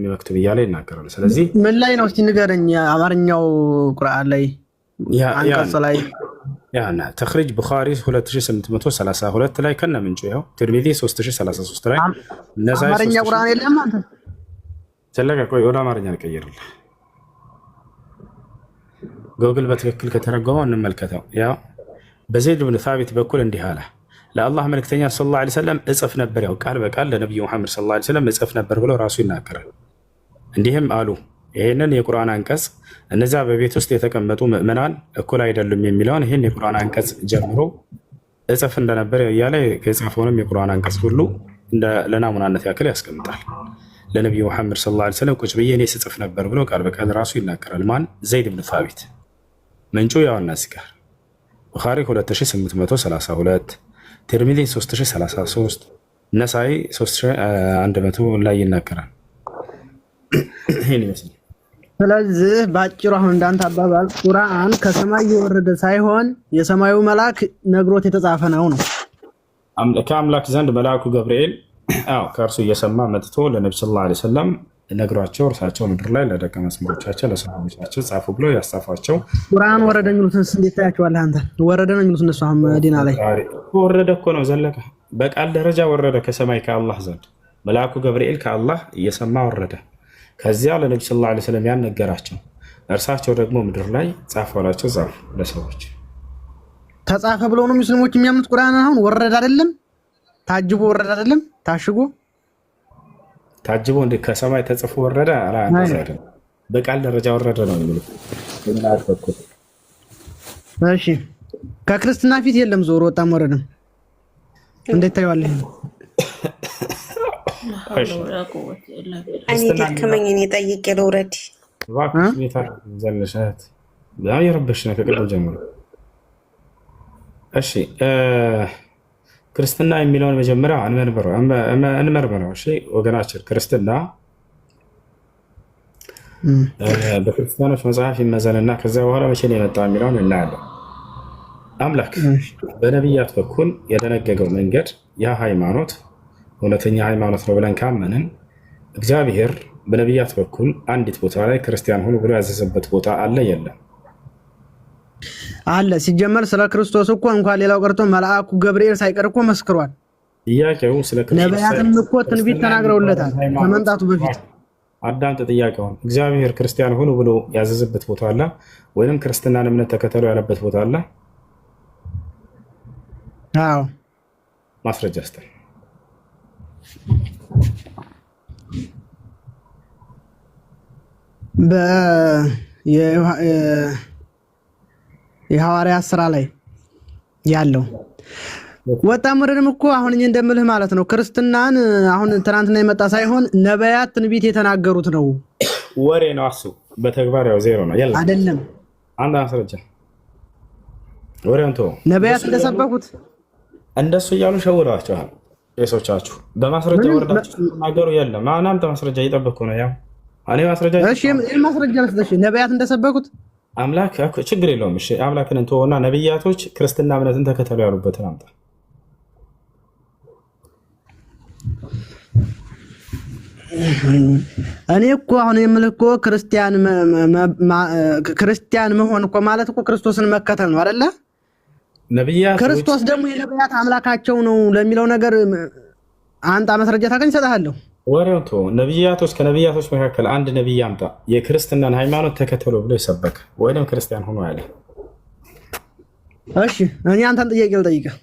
مكتوم እያለ ይናገራል። ስለዚህ ምን ላይ ነው እስቲ ንገረኝ። አማርኛው ቁርአን ላይ አንቀጽ ላይ ያና ተخريج ቡኻሪ 2832 ላይ ከነ ምንጩ ያው ትርሚዚ 3033 ላይ ነሳይ አማርኛ ቁርአን የለም አንተ ስለጋ ቆይ ወደ አማርኛ ልቀይርልህ። ጎግል በትክክል ከተረጎመው እንመልከተው። ያው በዘይድ ብን ሳቢት በኩል እንዲህ አለ ለአላህ መልእክተኛ ሰለላሁ ዐለይሂ ወሰለም እጽፍ ነበር። ያው ቃል በቃል ለነብዩ መሐመድ ሰለላሁ ዐለይሂ ወሰለም እጽፍ ነበር ብሎ ራሱ ይናገራል። እንዲህም አሉ ይሄንን የቁርአን አንቀጽ እነዚያ በቤት ውስጥ የተቀመጡ ምእመናን እኩል አይደሉም የሚለውን ይሄን የቁርአን አንቀጽ ጀምሮ እጽፍ እንደነበር እያለ የጻፈውንም የቁርአን አንቀጽ ሁሉ ለናሙናነት ያክል ያስቀምጣል። ለነብዩ መሐመድ ሰለላሁ ዐለይሂ ወሰለም ቁጭ ብዬ እኔ ስጽፍ ነበር ብሎ ቃል በቃል ራሱ ይናገራል። ማን? ዘይድ ብን ሳቢት። ምንጩ ያው እነዚህ ጋር ቡኻሪ 2832 ትርሚዚ 3033 ነሳኢ 3100 ላይ ይናገራል። ይሄን ይመስላል። ስለዚህ ባጭሩ አሁን እንዳንተ አባባል ቁርአን ከሰማይ የወረደ ሳይሆን የሰማዩ መልአክ ነግሮት የተጻፈ ነው። ከአምላክ ዘንድ መልአኩ ገብርኤል ከእርሱ እየሰማ መጥቶ ለነብዩ ሰለላሁ ዐለይሂ ወሰለም ነግሯቸው እርሳቸው ምድር ላይ ለደቀ መዛሙርቶቻቸው ለሰሃቦቻቸው ጻፉ ብሎ ያጻፋቸው። ቁርአን ወረደ የሚሉትን እንዴት ታያቸዋለህ አንተ? ወረደ ነው የሚሉት እነሱ አሁን መዲና ላይ ወረደ እኮ ነው ዘለቀ። በቃል ደረጃ ወረደ ከሰማይ ከአላህ ዘንድ መልአኩ ገብርኤል ከአላህ እየሰማ ወረደ። ከዚያ ለነብዩ ሰለላሁ ዐለይሂ ወሰለም ያን ነገራቸው። እርሳቸው ደግሞ ምድር ላይ ጻፉ አላቸው። ጻፉ ለሰዎች ተጻፈ ብለው ነው ሙስሊሞች የሚያምኑት። ቁርአን አሁን ወረደ አይደለም ታጅቦ ወረደ አይደለም ታሽጎ ታጅቦ እንደ ከሰማይ ተጽፎ ወረደ አይደለም። በቃል ደረጃ ወረደ ነው የሚሉት። እሺ ከክርስትና ፊት የለም ዞር ወጣም ወረደም እንዴት ታየዋለህ? እኔ ደከመኝ እኔ ጠይቄ ልውረድ። እባክሽ ቤታ ዘለሻት በጣም የረበሽ ነው ከቅድም ጀምሮ። እሺ ክርስትና የሚለውን መጀመሪያ እንመርምረው። እሺ ወገናችን ክርስትና በክርስቲያኖች መጽሐፍ ይመዘንና ከዚያ በኋላ መቼ ነው የመጣው የሚለውን እናያለን። አምላክ በነቢያት በኩል የደነገገው መንገድ ያ ሃይማኖት እውነተኛ ሃይማኖት ነው ብለን ካመንን እግዚአብሔር በነቢያት በኩል አንዲት ቦታ ላይ ክርስቲያን ሁኑ ብሎ ያዘዘበት ቦታ አለ የለም? አለ። ሲጀመር ስለ ክርስቶስ እኮ እንኳን ሌላው ቀርቶ መልአኩ ገብርኤል ሳይቀር እኮ መስክሯል። ጥያቄው ስለ ክርስቶስ ነቢያትም እኮ ትንቢት ተናግረውለታል ከመምጣቱ በፊት። አዳምጥ ጥያቄውን። እግዚአብሔር ክርስቲያን ሁኑ ብሎ ያዘዘበት ቦታ አለ ወይንም ክርስትናን እምነት ተከተሉ ያለበት ቦታ አለ? አዎ። ማስረጃ ስጠን። የሐዋርያት ስራ ላይ ያለው ወጣም ወረደም እኮ አሁን እኔ እንደምልህ ማለት ነው ክርስትናን አሁን ትናንትና የመጣ ሳይሆን ነቢያት ትንቢት የተናገሩት ነው። ወሬ ነው እሱ። በተግባር ያው ዜሮ ነው። የለም አይደለም። አንድ ማስረጃ ወሬውን ተው። ነቢያት እንደሰበኩት እንደሱ እያሉ ሸውደዋቸዋል ቄሶቻችሁ። በማስረጃ ወርዳችሁ ተናገሩ። የለም እናንተ ማስረጃ እየጠበኩ ነው። ያው እኔ ማስረጃ እሺ፣ ማስረጃ ለስደሽ ነቢያት እንደሰበኩት አምላክ ችግር የለውም። እሺ አምላክን እንተውና ነብያቶች ክርስትና እምነትን ተከተሉ ያሉበትን አምጣ። እኔ እኮ አሁን የምልህ እኮ ክርስቲያን መሆን እኮ ማለት እኮ ክርስቶስን መከተል ነው አይደለ? ነብያቶች ክርስቶስ ደግሞ የነቢያት አምላካቸው ነው ለሚለው ነገር አንተ ማስረጃ ታገኝ እሰጥሃለሁ። ወሬውን ተው። ነብያቶች ከነብያቶች መካከል አንድ ነብይ አምጣ የክርስትናን ሃይማኖት ተከተሉ ብሎ ይሰበክ ወይንም ክርስቲያን ሆኖ ያለ። እሺ እኔ አንተን ጥያቄ ልጠይቅህ።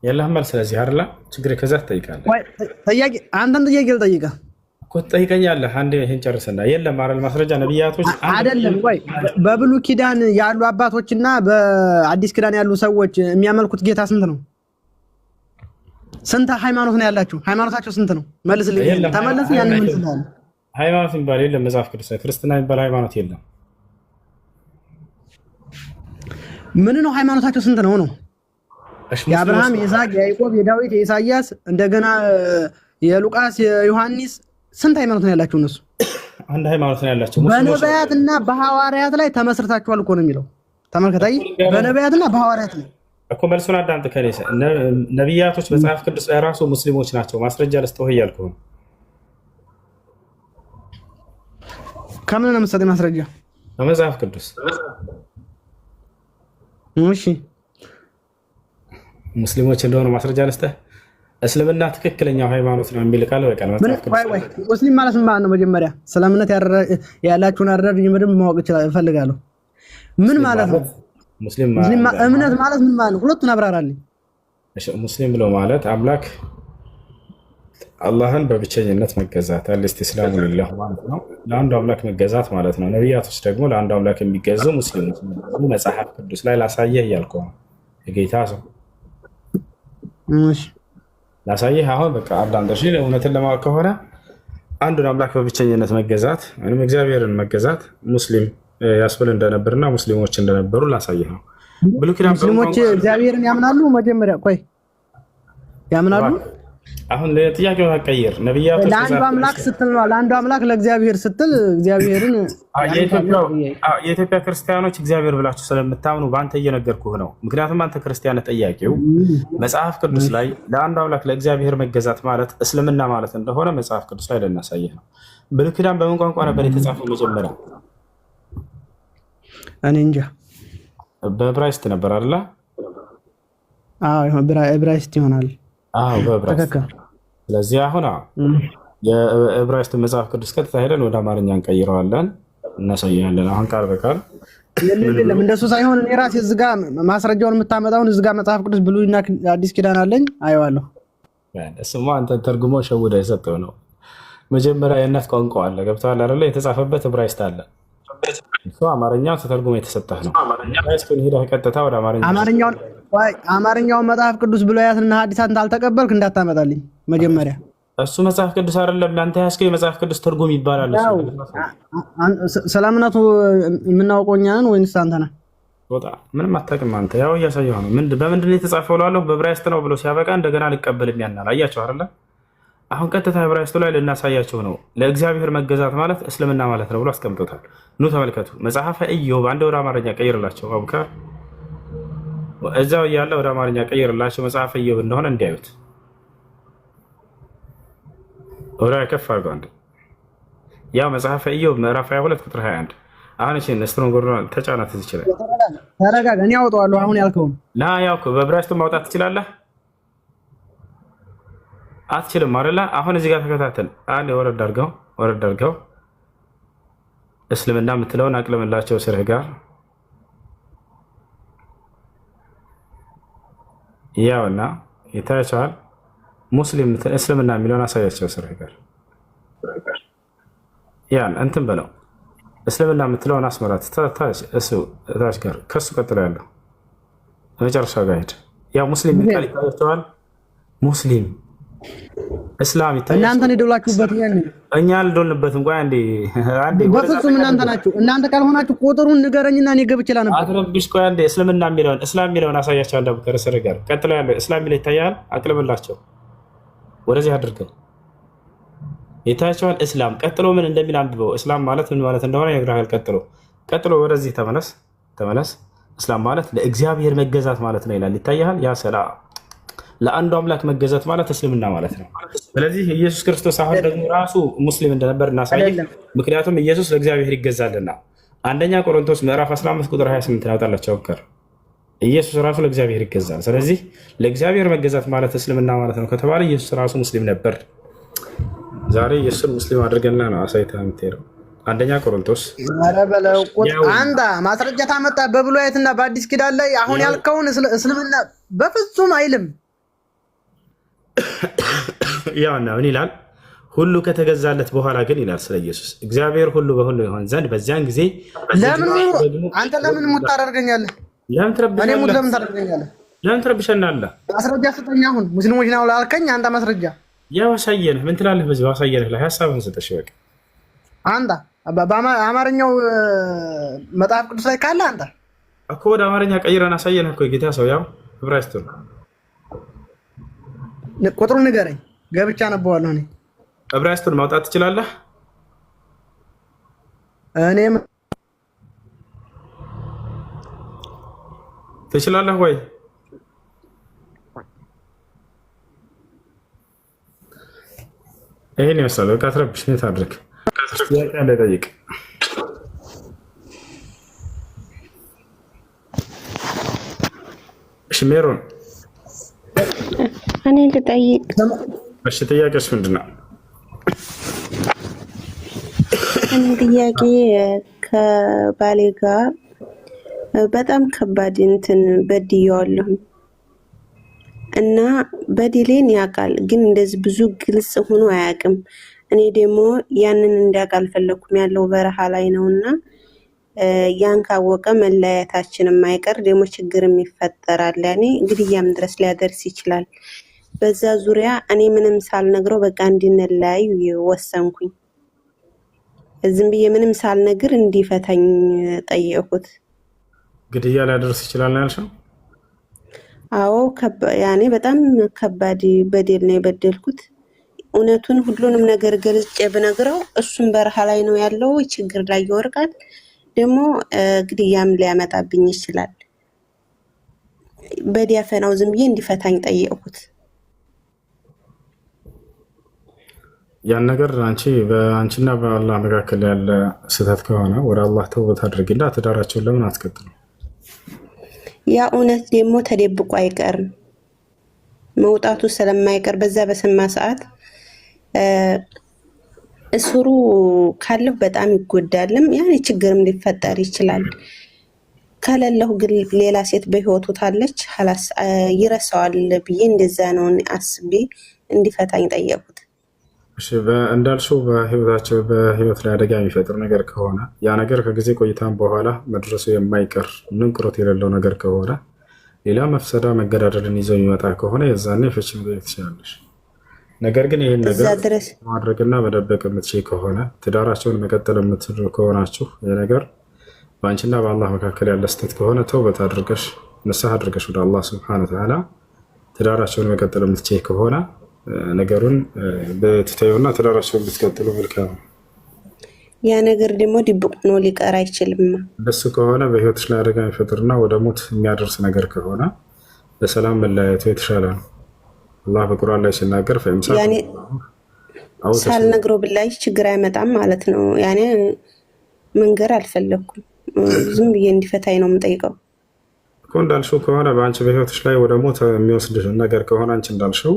የለህም መልስ። ስለዚህ አይደለ ችግር ከዛ ትጠይቃለህ። ጥያቄ አንተን ጥያቄ ልጠይቅህ እኮ ትጠይቀኛለህ። አንዴ ይሄን ጨርስና የለም አይደል ማስረጃ ነብያቶች አይደለም። ቆይ በብሉይ ኪዳን ያሉ አባቶችና በአዲስ ኪዳን ያሉ ሰዎች የሚያመልኩት ጌታ ስንት ነው? ስንት ሃይማኖት ነው ያላችሁ? ሃይማኖታቸው ስንት ነው? መልስልኝ። ተመለስ። ያን መልስልኝ። ሃይማኖት የሚባል የለም መጽሐፍ ቅዱስ ላይ። ክርስትና የሚባል ሃይማኖት የለም። ምን ነው ሃይማኖታቸው ስንት ነው ነው? የአብርሃም፣ የይስሐቅ፣ የያዕቆብ፣ የዳዊት፣ የኢሳያስ እንደገና የሉቃስ፣ የዮሐንስ ስንት ሃይማኖት ነው ያላችሁ? እነሱ አንድ ሃይማኖት ነው ያላችሁ። በነቢያትና በሐዋርያት ላይ ተመስርታችኋል እኮ ነው የሚለው። ተመልከታይ፣ በነቢያትና በሐዋርያት ላይ እኮ መልሱን አዳምጥ። ከኔ ነቢያቶች መጽሐፍ ቅዱስ ላይ ራሱ ሙስሊሞች ናቸው። ማስረጃ ልስጥህ እያልኩ ነው። ከምን ነው የምትሰጠኝ ማስረጃ? በመጽሐፍ ቅዱስ። እሺ ሙስሊሞች እንደሆነ ማስረጃ ልስጥህ። እስልምና ትክክለኛው ሃይማኖት ነው የሚል ቃል በቃል መጽሐፍ ቅዱስ። ሙስሊም ማለት ምን ማለት ነው? መጀመሪያ ስለ እምነት ያላችሁን አረዳድ በደንብ ማወቅ እፈልጋለሁ። ምን ማለት ነው? ሙስሊም እምነት ማለት ምን ማለት ነው? ሁለቱን አብራራልኝ። እሺ ሙስሊም ብሎ ማለት አምላክ አላህን በብቸኝነት መገዛት አልስቲስላሙ ሊላህ ማለት ነው። ለአንዱ አምላክ መገዛት ማለት ነው። ነቢያቶች ደግሞ ለአንዱ አምላክ የሚገዙ ሙስሊሞች መጽሐፍ ቅዱስ ላይ ላሳየህ እያልኩ ነው። የጌታ ሰው እሺ ላሳየህ። አሁን በቃ አዳምጠሽ እውነትን ለማወቅ ከሆነ አንዱን አምላክ በብቸኝነት መገዛት ወይም እግዚአብሔርን መገዛት ሙስሊም ያስብል እንደነበርና ሙስሊሞች እንደነበሩ ላሳየህ ነው። ብሉይ ኪዳን ሙስሊሞች እግዚአብሔርን ያምናሉ። መጀመሪያ ቆይ ያምናሉ። አሁን ለጥያቄው አቀየር። ነብያቶች ለአንዱ አምላክ ስትል ነው፣ ለአንዱ አምላክ ለእግዚአብሔር ስትል እግዚአብሔርን የኢትዮጵያ ክርስቲያኖች እግዚአብሔር ብላችሁ ስለምታምኑ በአንተ እየነገርኩህ ነው። ምክንያቱም አንተ ክርስቲያን ጠያቂው መጽሐፍ ቅዱስ ላይ ለአንዱ አምላክ ለእግዚአብሔር መገዛት ማለት እስልምና ማለት እንደሆነ መጽሐፍ ቅዱስ ላይ ልናሳየህ ነው። ብሉይ ኪዳን በምን ቋንቋ ነበር የተጻፈው? መጀመሪያ እኔ እንጃ በዕብራይስጥ ነበር አይደል? አዎ ዕብራይስጥ ይሆናል። አዎ በዕብራይስጥ። ስለዚህ አሁን የዕብራይስጥ መጽሐፍ ቅዱስ ቀጥታ ሄደን ወደ አማርኛ እንቀይረዋለን፣ እናሳያለን። አሁን ቃል በቃል የለም እንደሱ ሳይሆን እኔ ራሴ እዚህ ጋር ማስረጃውን የምታመጣውን እዚህ ጋር መጽሐፍ ቅዱስ ብሉይና አዲስ ኪዳን አለኝ፣ አየዋለሁ። እሱማ አንተ ተርጉሞ ሸውዳ የሰጠው ነው። መጀመሪያ የእናት ቋንቋ አለ፣ ገብቶሃል አይደለ? የተጻፈበት ዕብራይስጥ አለ። እሱ አማርኛው ተተርጉሞ የተሰጠህ ነው። ዕብራይስጡን ሄደህ ቀጥታ ወደ አማርኛውን መጽሐፍ ቅዱስ ብሉያትና ሐዲሳትን ታልተቀበልክ እንዳታመጣልኝ መጀመሪያ። እሱ መጽሐፍ ቅዱስ አይደለም ያንተ ያስከው የመጽሐፍ ቅዱስ ትርጉም ይባላል። ስለ እምነቱ የምናውቀው እኛ ነን ወይንስ አንተ ነህ? ምንም አታውቅም አንተ። ያው እያሳየሁ ነው። በምንድን ነው የተጻፈው እላለሁ። በዕብራይስጥ ነው ብሎ ሲያበቃ እንደገና ልቀበልም ያናል። አያቸው አይደለ? አሁን ቀጥታ ዕብራይስጡ ላይ ልናሳያቸው ነው። ለእግዚአብሔር መገዛት ማለት እስልምና ማለት ነው ብሎ አስቀምጦታል። ኑ ተመልከቱ። መጽሐፈ ኢዮብ አንድ ወደ አማርኛ ቀይርላቸው። አቡካ እዛው እያለ ወደ አማርኛ ቀይርላቸው መጽሐፈ ኢዮብ እንደሆነ እንዲያዩት። ወደ ከፍ አድርገው አንድ ያው መጽሐፈ ኢዮብ ምዕራፍ 22 ቁጥር 21 አሁን እሺ ነስትሮን ጎርዶ ተጫናት ይችላል። ተረጋጋ። እኔ አውጣዋለሁ አሁን ያልከው ላ ያው በዕብራይስጡ ማውጣት ትችላለህ? አትችልም አይደለ? አሁን እዚህ ጋር ተከታተል። አንድ ወረድ አድርገው እስልምና የምትለውን አቅልምላቸው ስርህ ጋር ያውና ይታያቸዋል። ሙስሊም እስልምና የሚለውን አሳያቸው ስርህ ጋር ያን እንትን በለው። እስልምና የምትለውን አስመራት ታች ጋር ከሱ ቀጥሎ ያለው መጨረሻ ጋር ሄድ። ያ ሙስሊም ቃል ይታያቸዋል። ሙስሊም እስላም ይታያል። እናንተን የደውላችሁበት እኛ አልደውልንበትም። ቆይ አንዴ በፍጹም እናንተ ናችሁ። እናንተ ካልሆናችሁ ቁጥሩን ንገረኝና እኔ ገብቼ ላነብ። አትረብሽ። ቆይ አንዴ እስልምና የሚለውን እስላም የሚለውን አሳያቸው። አንደ ከርሰር ጋር ቀጥሎ ያለው እስላም የሚለው ይታያል። አቅልብላቸው ወደዚህ አድርገው ይታያቸዋል። እስላም ቀጥሎ ምን እንደሚል አንብበው። እስላም ማለት ምን ማለት እንደሆነ ይነግርሃል። ቀጥሎ ወደዚህ ተመለስ። እስላም ማለት ለእግዚአብሔር መገዛት ማለት ነው ይላል። ይታያል። ያ ሰላም ለአንዱ አምላክ መገዛት ማለት እስልምና ማለት ነው። ስለዚህ ኢየሱስ ክርስቶስ አሁን ደግሞ ራሱ ሙስሊም እንደነበር እናሳይ። ምክንያቱም ኢየሱስ ለእግዚአብሔር ይገዛልና። አንደኛ ቆሮንቶስ ምዕራፍ 15 ቁጥር 28 ያወጣላቸው ከር ኢየሱስ ራሱ ለእግዚአብሔር ይገዛል። ስለዚህ ለእግዚአብሔር መገዛት ማለት እስልምና ማለት ነው ከተባለ ኢየሱስ ራሱ ሙስሊም ነበር። ዛሬ ኢየሱስን ሙስሊም አድርገና ነው አሳይተህ የምትሄደው። አንደኛ ቆሮንቶስ አንዳ ማስረጃ ታመጣ በብሉያትና በአዲስ ኪዳን ላይ አሁን ያልከውን እስልምና በፍጹም አይልም። ያውና ምን ይላል? ሁሉ ከተገዛለት በኋላ ግን ይላል ስለ ኢየሱስ እግዚአብሔር ሁሉ በሁሉ ይሆን ዘንድ በዚያን ጊዜ አንተ ለምን ሙት ታደርገኛለህ? ለምን ለምን ታደርገኛለህ? ለምን ትረብሸናለህ? ማስረጃ ስጠኝ። አሁን ሙስሊሞች ነው ላልከኝ አንተ ማስረጃ ያው አሳየንህ። ምን ትላለህ? በዚህ አሳየንህ ላይ ሐሳብህን ስጠሽ። በቃ አንተ በአማርኛው መጽሐፍ ቅዱስ ላይ ካለ አንተ እኮ ወደ አማርኛ ቀይረን አሳየንህ እኮ ጌታ ሰው። ያው ዕብራይስጡን ቁጥሩን ንገረኝ፣ ገብቻ አነበዋለሁ። እኔ ዕብራይስጡን ማውጣት ትችላለህ? እኔም ትችላለህ ወይ? ይሄን ይመስላል። በቃ ትረብሽ ነው ታድርግ። ጥያቄ አለ ጠይቅ። እሺ ሜሮን እኔ ልጠይቅ። እሺ ጥያቄሽ ምንድን ነው? እኔ ጥያቄ ከባሌ ጋር በጣም ከባድ እንትን በድየዋለሁ እና በደሌን ያውቃል፣ ግን እንደዚህ ብዙ ግልጽ ሆኖ አያውቅም። እኔ ደግሞ ያንን እንዲያውቅ አልፈለኩም። ያለው በረሃ ላይ ነውና ያን ካወቀ መለያየታችን የማይቀር ደግሞ ችግርም ይፈጠራል። ያኔ ግድያም ድረስ ሊያደርስ ይችላል። በዛ ዙሪያ እኔ ምንም ሳልነግረው በቃ እንድንለያይ ወሰንኩኝ። ዝም ብዬ ምንም ሳልነግር እንዲፈታኝ ጠየቅኩት። ግድያ ሊያደርስ ይችላል ነው ያልሽው? አዎ ያኔ በጣም ከባድ በደል ነው የበደልኩት። እውነቱን ሁሉንም ነገር ገልጬ ብነግረው እሱም በረሃ ላይ ነው ያለው፣ ችግር ላይ ይወርቃል። ደግሞ ግድያም ሊያመጣብኝ ይችላል። በዲያፈናው ዝም ብዬ እንዲፈታኝ ጠየቅኩት። ያን ነገር በአንቺና በአላህ መካከል ያለ ስህተት ከሆነ ወደ አላህ ተውበት አድርጊና ትዳራቸውን ለምን አትቀጥሉ? ያ እውነት ደግሞ ተደብቆ አይቀርም፣ መውጣቱ ስለማይቀር በዛ በሰማ ሰዓት እስሩ ካለሁ በጣም ይጎዳልም፣ ያኔ ችግርም ሊፈጠር ይችላል። ከሌለሁ ግን ሌላ ሴት በህይወቱ ታለች ይረሳዋል ብዬ እንደዛ ነው አስቤ እንዲፈታኝ ጠየቁት። እሺ እንዳልሽው በህይወት ላይ አደጋ የሚፈጥር ነገር ከሆነ ያ ነገር ከጊዜ ቆይታም በኋላ መድረሱ የማይቀር ምንም ቅሮት የሌለው ነገር ከሆነ ሌላ መፍሰዳ መገዳደልን ይዘው የሚመጣ ከሆነ የዛኔ ፍቺ መጠየቅ ትችላለሽ። ነገር ግን ይህን ነገር ማድረግና መደበቅ የምትችይ ከሆነ ትዳራቸውን መቀጠል የምትችሉ ከሆናችሁ ይህ ነገር በአንቺና በአላህ መካከል ያለ ስህተት ከሆነ ተውበት አድርገሽ ንስሐ አድርገሽ ወደ አላህ ስብሐነ ወተዓላ ትዳራቸውን መቀጠል የምትችይ ከሆነ ነገሩን በትታዩና ትዳራቸውን ብትቀጥሉ መልካም ነው። ያ ነገር ደግሞ ድብቅ ሆኖ ሊቀር አይችልም። እንደሱ ከሆነ በህይወትሽ ላይ አደጋ የሚፈጥርና ወደ ሞት የሚያደርስ ነገር ከሆነ በሰላም መለያየቱ የተሻለ ነው። አላህ በቁርአን ላይ ሲናገር ሳልነግረው ብላይ ችግር አይመጣም ማለት ነው። ያኔ መንገር አልፈለኩም፣ ዝም ብዬ እንዲፈታኝ ነው የምጠይቀው እኮ። እንዳልሽው ከሆነ በአንቺ በህይወትሽ ላይ ወደ ሞት የሚወስድ ነገር ከሆነ አንቺ እንዳልሽው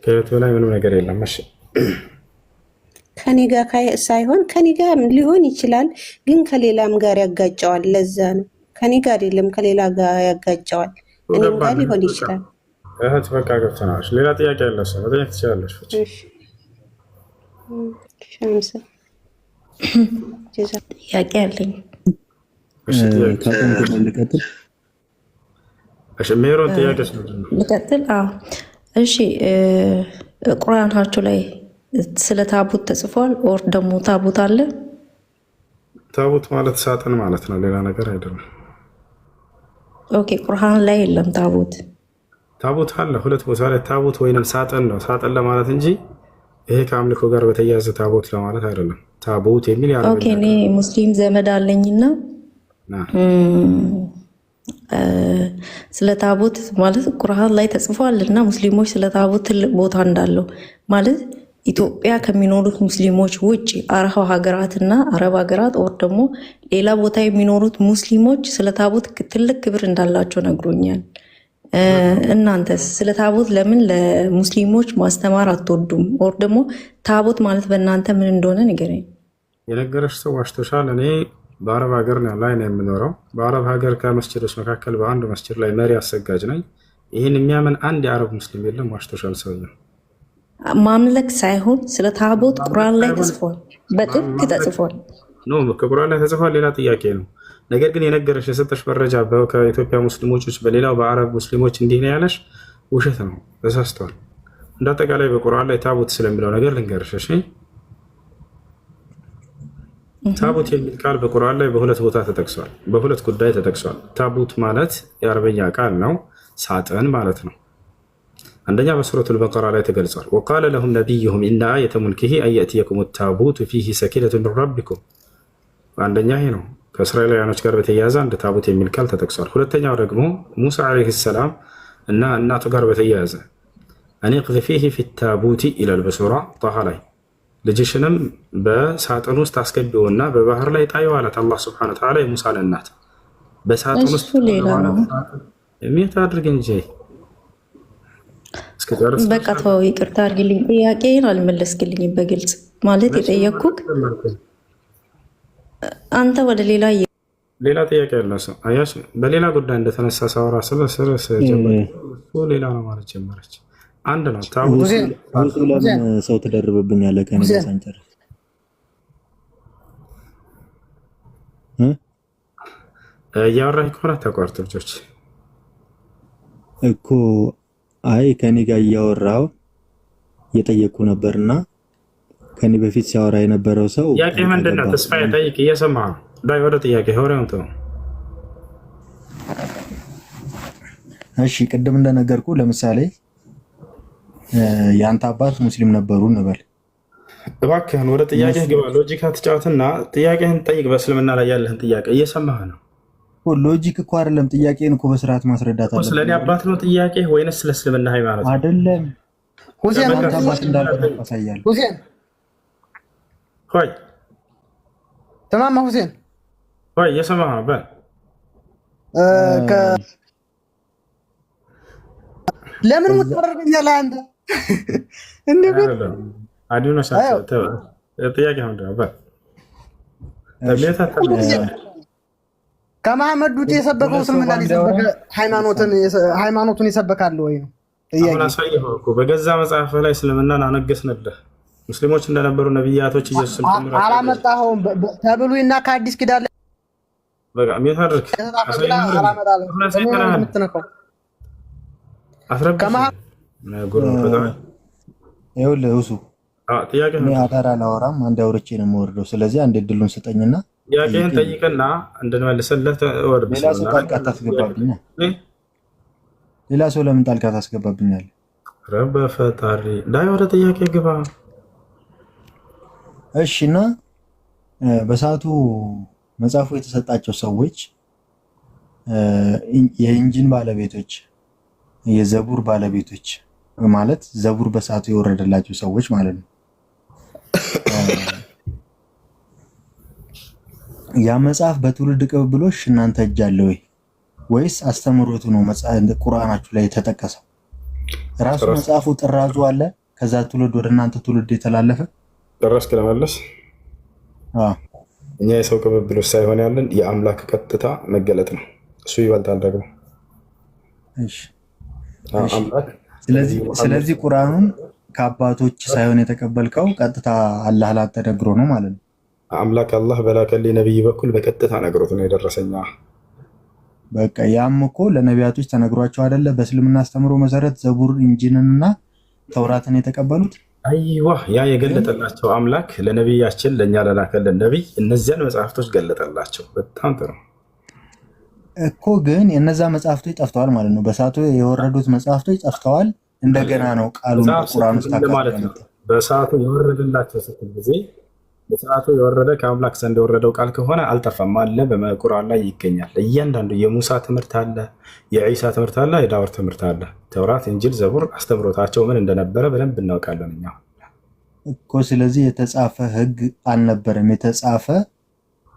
ከህይወት በላይ ምንም ነገር የለም። እሺ ከኔ ጋር ሳይሆን ከኔ ጋር ሊሆን ይችላል፣ ግን ከሌላም ጋር ያጋጨዋል። ለዛ ነው ከኔ ጋር አይደለም ከሌላ ጋር ያጋጨዋል። እኔም ጋር ሊሆን ይችላል። እህት በቃ ገብተናል። ሌላ ጥያቄ ያለ ሰው መጠየቅ ትችላለች። ጥያቄ አለኝ። እሺ ሜሮን ጥያቄሽ ምንድን ነው? ልቀጥል? እሺ ቁርአናችሁ ላይ ስለ ታቦት ተጽፏል? ኦር ደግሞ ታቦት አለ? ታቦት ማለት ሳጥን ማለት ነው፣ ሌላ ነገር አይደለም። ኦኬ ቁርአን ላይ የለም ታቦት። ታቦት አለ ሁለት ቦታ ላይ ታቦት ወይንም ሳጥን ነው። ሳጥን ለማለት እንጂ ይሄ ከአምልኮ ጋር በተያያዘ ታቦት ለማለት አይደለም። ታቦት የሚል ያለው ኦኬ እኔ ሙስሊም ዘመድ አለኝና ስለ ታቦት ማለት ቁርአን ላይ ተጽፏል እና ሙስሊሞች ስለ ታቦት ትልቅ ቦታ እንዳለው ማለት ኢትዮጵያ ከሚኖሩት ሙስሊሞች ውጭ አረብ ሀገራትና አረብ ሀገራት ወር ደግሞ ሌላ ቦታ የሚኖሩት ሙስሊሞች ስለ ታቦት ትልቅ ክብር እንዳላቸው ነግሮኛል። እናንተስ ስለ ታቦት ለምን ለሙስሊሞች ማስተማር አትወዱም? ወር ደግሞ ታቦት ማለት በእናንተ ምን እንደሆነ ንገረኝ። የነገረሽ ሰው ዋሽቶሻል። እኔ በአረብ ሀገር ላይ ነው የምኖረው። በአረብ ሀገር ከመስጅዶች መካከል በአንዱ መስጅድ ላይ መሪ አሰጋጅ ነኝ። ይህን የሚያምን አንድ የአረብ ሙስሊም የለም። ዋሽቶሻል ሰውዬው። ማምለክ ሳይሆን ስለ ታቦት ቁርአን ላይ ተጽፏል፣ በጥብቅ ተጽፏል። ከቁርአን ላይ ተጽፏል ሌላ ጥያቄ ነው። ነገር ግን የነገረሽ የሰጠሽ መረጃ ከኢትዮጵያ ሙስሊሞች ውጭ በሌላው በአረብ ሙስሊሞች እንዲህ ነው ያለሽ ውሸት ነው፣ ተሳስተዋል። እንዳጠቃላይ በቁርአን ላይ ታቦት ስለሚለው ነገር ልንገርሽ። እሺ ታቦት የሚል ቃል በቁርአን ላይ በሁለት ቦታ ተጠቅሷል፣ በሁለት ጉዳይ ተጠቅሷል። ታቦት ማለት የአረበኛ ቃል ነው፣ ሳጥን ማለት ነው። አንደኛ በሱረቱል በቀራ ላይ ተገልጿል። ወቃለ ለሁም ነቢዩሁም ኢነ አየተ ሙልኪሂ አን የእትየኩም ታቡቱ ፊሂ ሰኪነቱ ሚን ረቢኩም። አንደኛ ይሄ ነው፣ ከእስራኤላውያኖች ጋር በተያያዘ አንድ ታቦት የሚል ቃል ተጠቅሷል። ሁለተኛው ደግሞ ሙሳ ዓለይሂ ሰላም እና እናቱ ጋር በተያያዘ አን ቅዝፊሂ ፊ ታቡቲ ይላል በሱራ ጣሃ ላይ ልጅሽንም በሳጥን ውስጥ አስገቢውና በባህር ላይ ጣዩ አላት አላህ ሱብሓነሁ ወተዓላ የሙሳን እናት። በሳጥን ውስጥ የሚት አድርግ እንጂ በቃ ተው፣ ይቅርታ አድርግልኝ። ጥያቄን አልመለስክልኝም በግልጽ ማለት የጠየኩህ አንተ ወደ ሌላ ጥያቄ ያለው ሰው አያሽ በሌላ ጉዳይ እንደተነሳ ሳወራ ስለሰረሰ ሌላ ነው ማለት ጀመረች። አንድ ነው ታቦት። ለምን ሰው ተደርበብኛለህ? ከኔ ጋር ሳንጨርስ እያወራህ ከሆነ ተቋርጥ ልጆች እኮ አይ ከኔ ጋር እያወራው እየጠየቁ ነበርና ከኔ በፊት ሲያወራ የነበረው ሰው ጥያቄ ምንድነው? ተስፋዬ ጠይቅ፣ እየሰማህ ነው። ዳይ ወደ ጥያቄ ሆሬውን ተው። እሺ ቅድም እንደነገርኩ ለምሳሌ የአንተ አባት ሙስሊም ነበሩ እንበል። እባክህን ወደ ጥያቄ ግባ። ሎጂክ አትጫወትና ጥያቄህን ጠይቅ። በእስልምና ላይ ያለህን ጥያቄ እየሰማህ ነው። ሎጂክ እኮ አይደለም ጥያቄን እኮ በስርዓት ማስረዳት አለብህ። ስለኔ አባት ነው ጥያቄ ወይንስ ስለ እስልምና ሃይማኖት? አይደለም ሁሴን አንተ አባት እንዳልሆነ ያሳያል። ሁሴን ሆይ ተማማ ሁሴን ሆይ እየሰማህ ነው? በል ለምን ወጣረኛለህ አንተ? እንደምን አዲኑ ሳይተ ጥያቄ ምንድን ነው? በል ከመሐመድ ውጭ የሰበከው እስልምና የሰበከ ሃይማኖቱን ይሰበካል ወይ ነው ጥያቄ። አሁን አሳየኸው እኮ በገዛ መጽሐፍ ላይ እስልምናን አነገስንልህ። ሙስሊሞች እንደነበሩ ነብያቶች ኢየሱስን አላመጣኸውም። ተብሉይና ከአዲስ ኪዳን በቃ የሚያደርግ ይኸውልህ እሱ እኔ አዳር አላወራም፣ አንድ አውርቼ ነው የምወርደው። ስለዚህ አንድ እድሉን ስጠኝና ጥያቄህን ጠይቅና እንድንመልስልህ ወርድ። ሌላ ሰው ጣልቃ ታስገባብኛል። ሌላ ሰው ለምን ጣልቃ ታስገባብኛለህ? ረበ ፈጣሪ ዳይ ወደ ጥያቄ ግባ። እሺ እና በሰዓቱ መጽሐፉ የተሰጣቸው ሰዎች የኢንጂል ባለቤቶች፣ የዘቡር ባለቤቶች ማለት ዘቡር በሰዓቱ የወረደላቸው ሰዎች ማለት ነው። ያ መጽሐፍ በትውልድ ቅብብሎሽ እናንተ እጅ አለ ወይ ወይስ አስተምሮቱ ነው ቁርአናችሁ ላይ የተጠቀሰው? ራሱ መጽሐፉ ጥራዙ አለ ከዛ ትውልድ ወደ እናንተ ትውልድ የተላለፈ ደረስክ ለመለስ? እኛ የሰው ቅብብሎች ሳይሆን ያለን የአምላክ ቀጥታ መገለጥ ነው። እሱ ይበልጣል ደግሞ። ስለዚህ ቁርአኑን ከአባቶች ሳይሆን የተቀበልከው ቀጥታ አላህ ላይ ተነግሮ ነው ማለት ነው። አምላክ አላህ በላከልኝ ነብይ በኩል በቀጥታ ነግሮት ነው የደረሰኛ። በቃ ያም እኮ ለነቢያቶች ተነግሯቸው አይደለ? በእስልምና አስተምሮ መሰረት ዘቡር፣ ኢንጂልንና ተውራትን የተቀበሉት። አይዋ ያ የገለጠላቸው አምላክ ለነቢያችን ለእኛ ለላከልን ነቢይ እነዚያን መጽሐፍቶች ገለጠላቸው። በጣም ጥሩ እኮ ግን የነዛ መጽሐፍቶች ጠፍተዋል ማለት ነው። በሰዓቱ የወረዱት መጽሐፍቶች ጠፍተዋል። እንደገና ነው ቃሉን ቁርአን ውስጥ ማለት ነው። በሰዓቱ የወረደላቸው ስትል ጊዜ በሰዓቱ የወረደ ከአምላክ ዘንድ የወረደው ቃል ከሆነ አልጠፋም አለ፣ በቁርአን ላይ ይገኛል። እያንዳንዱ የሙሳ ትምህርት አለ፣ የዒሳ ትምህርት አለ፣ የዳውድ ትምህርት አለ። ተውራት፣ እንጂል፣ ዘቡር አስተምሮታቸው ምን እንደነበረ በደንብ እናውቃለን እኛ እኮ። ስለዚህ የተጻፈ ህግ አልነበረም፣ የተጻፈ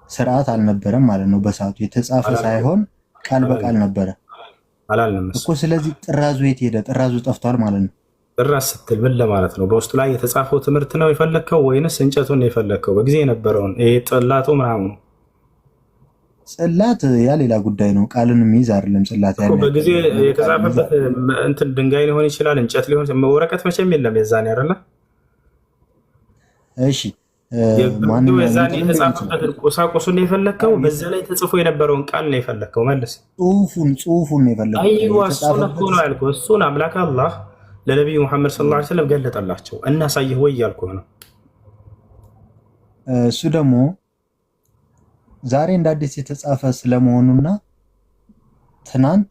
ስርዓት አልነበረም ማለት ነው። በሰዓቱ የተጻፈ ሳይሆን ቃል በቃል ነበረ አላልንም እኮ። ስለዚህ ጥራዙ የት ሄደ? ጥራዙ ጠፍቷል ማለት ነው። ጥራዝ ስትል ምን ለማለት ነው? በውስጡ ላይ የተጻፈው ትምህርት ነው የፈለግከው ወይንስ እንጨቱን ነው የፈለግከው? በጊዜ የነበረውን ይሄ ጽላቱ ምናምኑ። ጽላት ያ ሌላ ጉዳይ ነው። ቃልን የሚይዝ አይደለም ጽላት። ያ በጊዜ የተጻፈበት እንትን ድንጋይ ሊሆን ይችላል፣ እንጨት ሊሆን ይችላል። ወረቀት መቼም የለም የዛኔ አይደለ? እሺ ማንኛውም የዛኔ የተጻፈበትን ቁሳቁሱን ነው የፈለግከው? በዛ ላይ ተጽፎ የነበረውን ቃል ነው የፈለግከው? መልስ። ጽሁፉን ነው የፈለግከው? አይዋ እሱን እኮ ነው ያልኩህ። እሱን አምላክ አላህ ለነቢዩ ሙሐመድ ሰለላሁ ዐለይሂ ወሰለም ገለጠላቸው። እናሳይህ ወይ ያልኩህ ነው። እሱ ደግሞ ዛሬ እንደ አዲስ የተጻፈ ስለመሆኑና ትናንት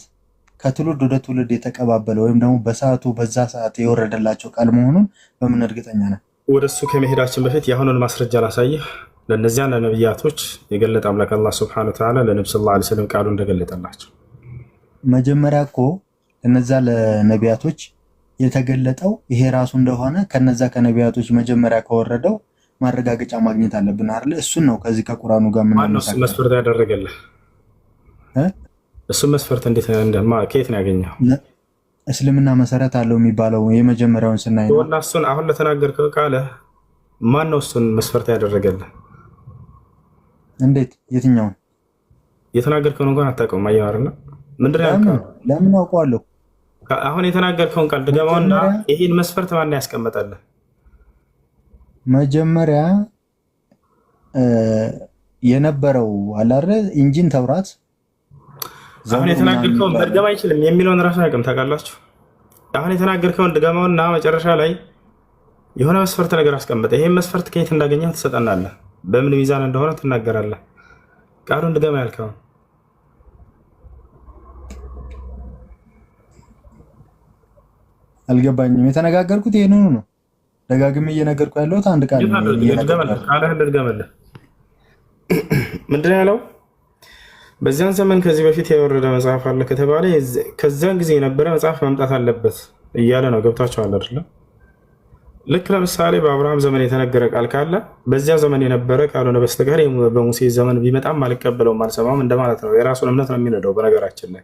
ከትውልድ ወደ ትውልድ የተቀባበለ ወይም ደግሞ በሰዓቱ በዛ ሰዓት የወረደላቸው ቃል መሆኑን በምን እርግጠኛ ነን? ወደሱ ከመሄዳችን በፊት የአሁኑን ማስረጃ ላሳይህ። ለእነዚያ ለነቢያቶች የገለጠ አምላክ አላህ ሱብሓነሁ ወተዓላ ለነቢ ሰለላሁ ዐለይሂ ወሰለም ቃሉ እንደገለጠላቸው መጀመሪያ እኮ እነዛ ለነቢያቶች የተገለጠው ይሄ ራሱ እንደሆነ ከነዛ ከነቢያቶች መጀመሪያ ከወረደው ማረጋገጫ ማግኘት አለብን አይደል? እሱን ነው ከዚህ ከቁርአኑ ጋር እሱ መስፈርት ያደረገልህ እሱ መስፈርት እንዴት ከየት ነው ያገኘው? እስልምና መሰረት አለው የሚባለው የመጀመሪያውን ስናይ ነው። ወላ እሱን አሁን ለተናገርከው ቃለ ማን ነው እሱን መስፈርት ያደረገልህ? እንዴት? የትኛውን የተናገርከውን እንኳን አታውቀውም። አየህ አይደል? ምንድን ነው ያልከው? ለምን አውቀዋለሁ? አሁን የተናገርከውን ቃል ድገማውና ይሄን መስፈርት ማን ያስቀመጠልህ? መጀመሪያ የነበረው አለ አይደል? ኢንጂን፣ ተውራት። አሁን የተናገርከውን መድገም አይችልም የሚለውን ራሱ አያውቅም። ታውቃላችሁ? አሁን የተናገርከውን ድገማውና መጨረሻ ላይ የሆነ መስፈርት ነገር አስቀመጠ። ይሄን መስፈርት ከየት እንዳገኘው ትሰጠናለህ፣ በምን ሚዛን እንደሆነ ትናገራለህ። ቃሉን ድገማ ያልከውን አልገባኝም። የተነጋገርኩት ይሄንኑ ነው። ደጋግሜ እየነገርኩ ያለሁት አንድ ቃል ነው። ምንድን ያለው? በዚያን ዘመን ከዚህ በፊት የወረደ መጽሐፍ አለ ከተባለ ከዚያን ጊዜ የነበረ መጽሐፍ መምጣት አለበት እያለ ነው። ገብታችኋል አይደለም? ልክ ለምሳሌ በአብርሃም ዘመን የተነገረ ቃል ካለ በዚያ ዘመን የነበረ ካልሆነ በስተቀር በሙሴ ዘመን ቢመጣም አልቀበለውም አልሰማም እንደማለት ነው። የራሱን እምነት ነው የሚነዳው በነገራችን ላይ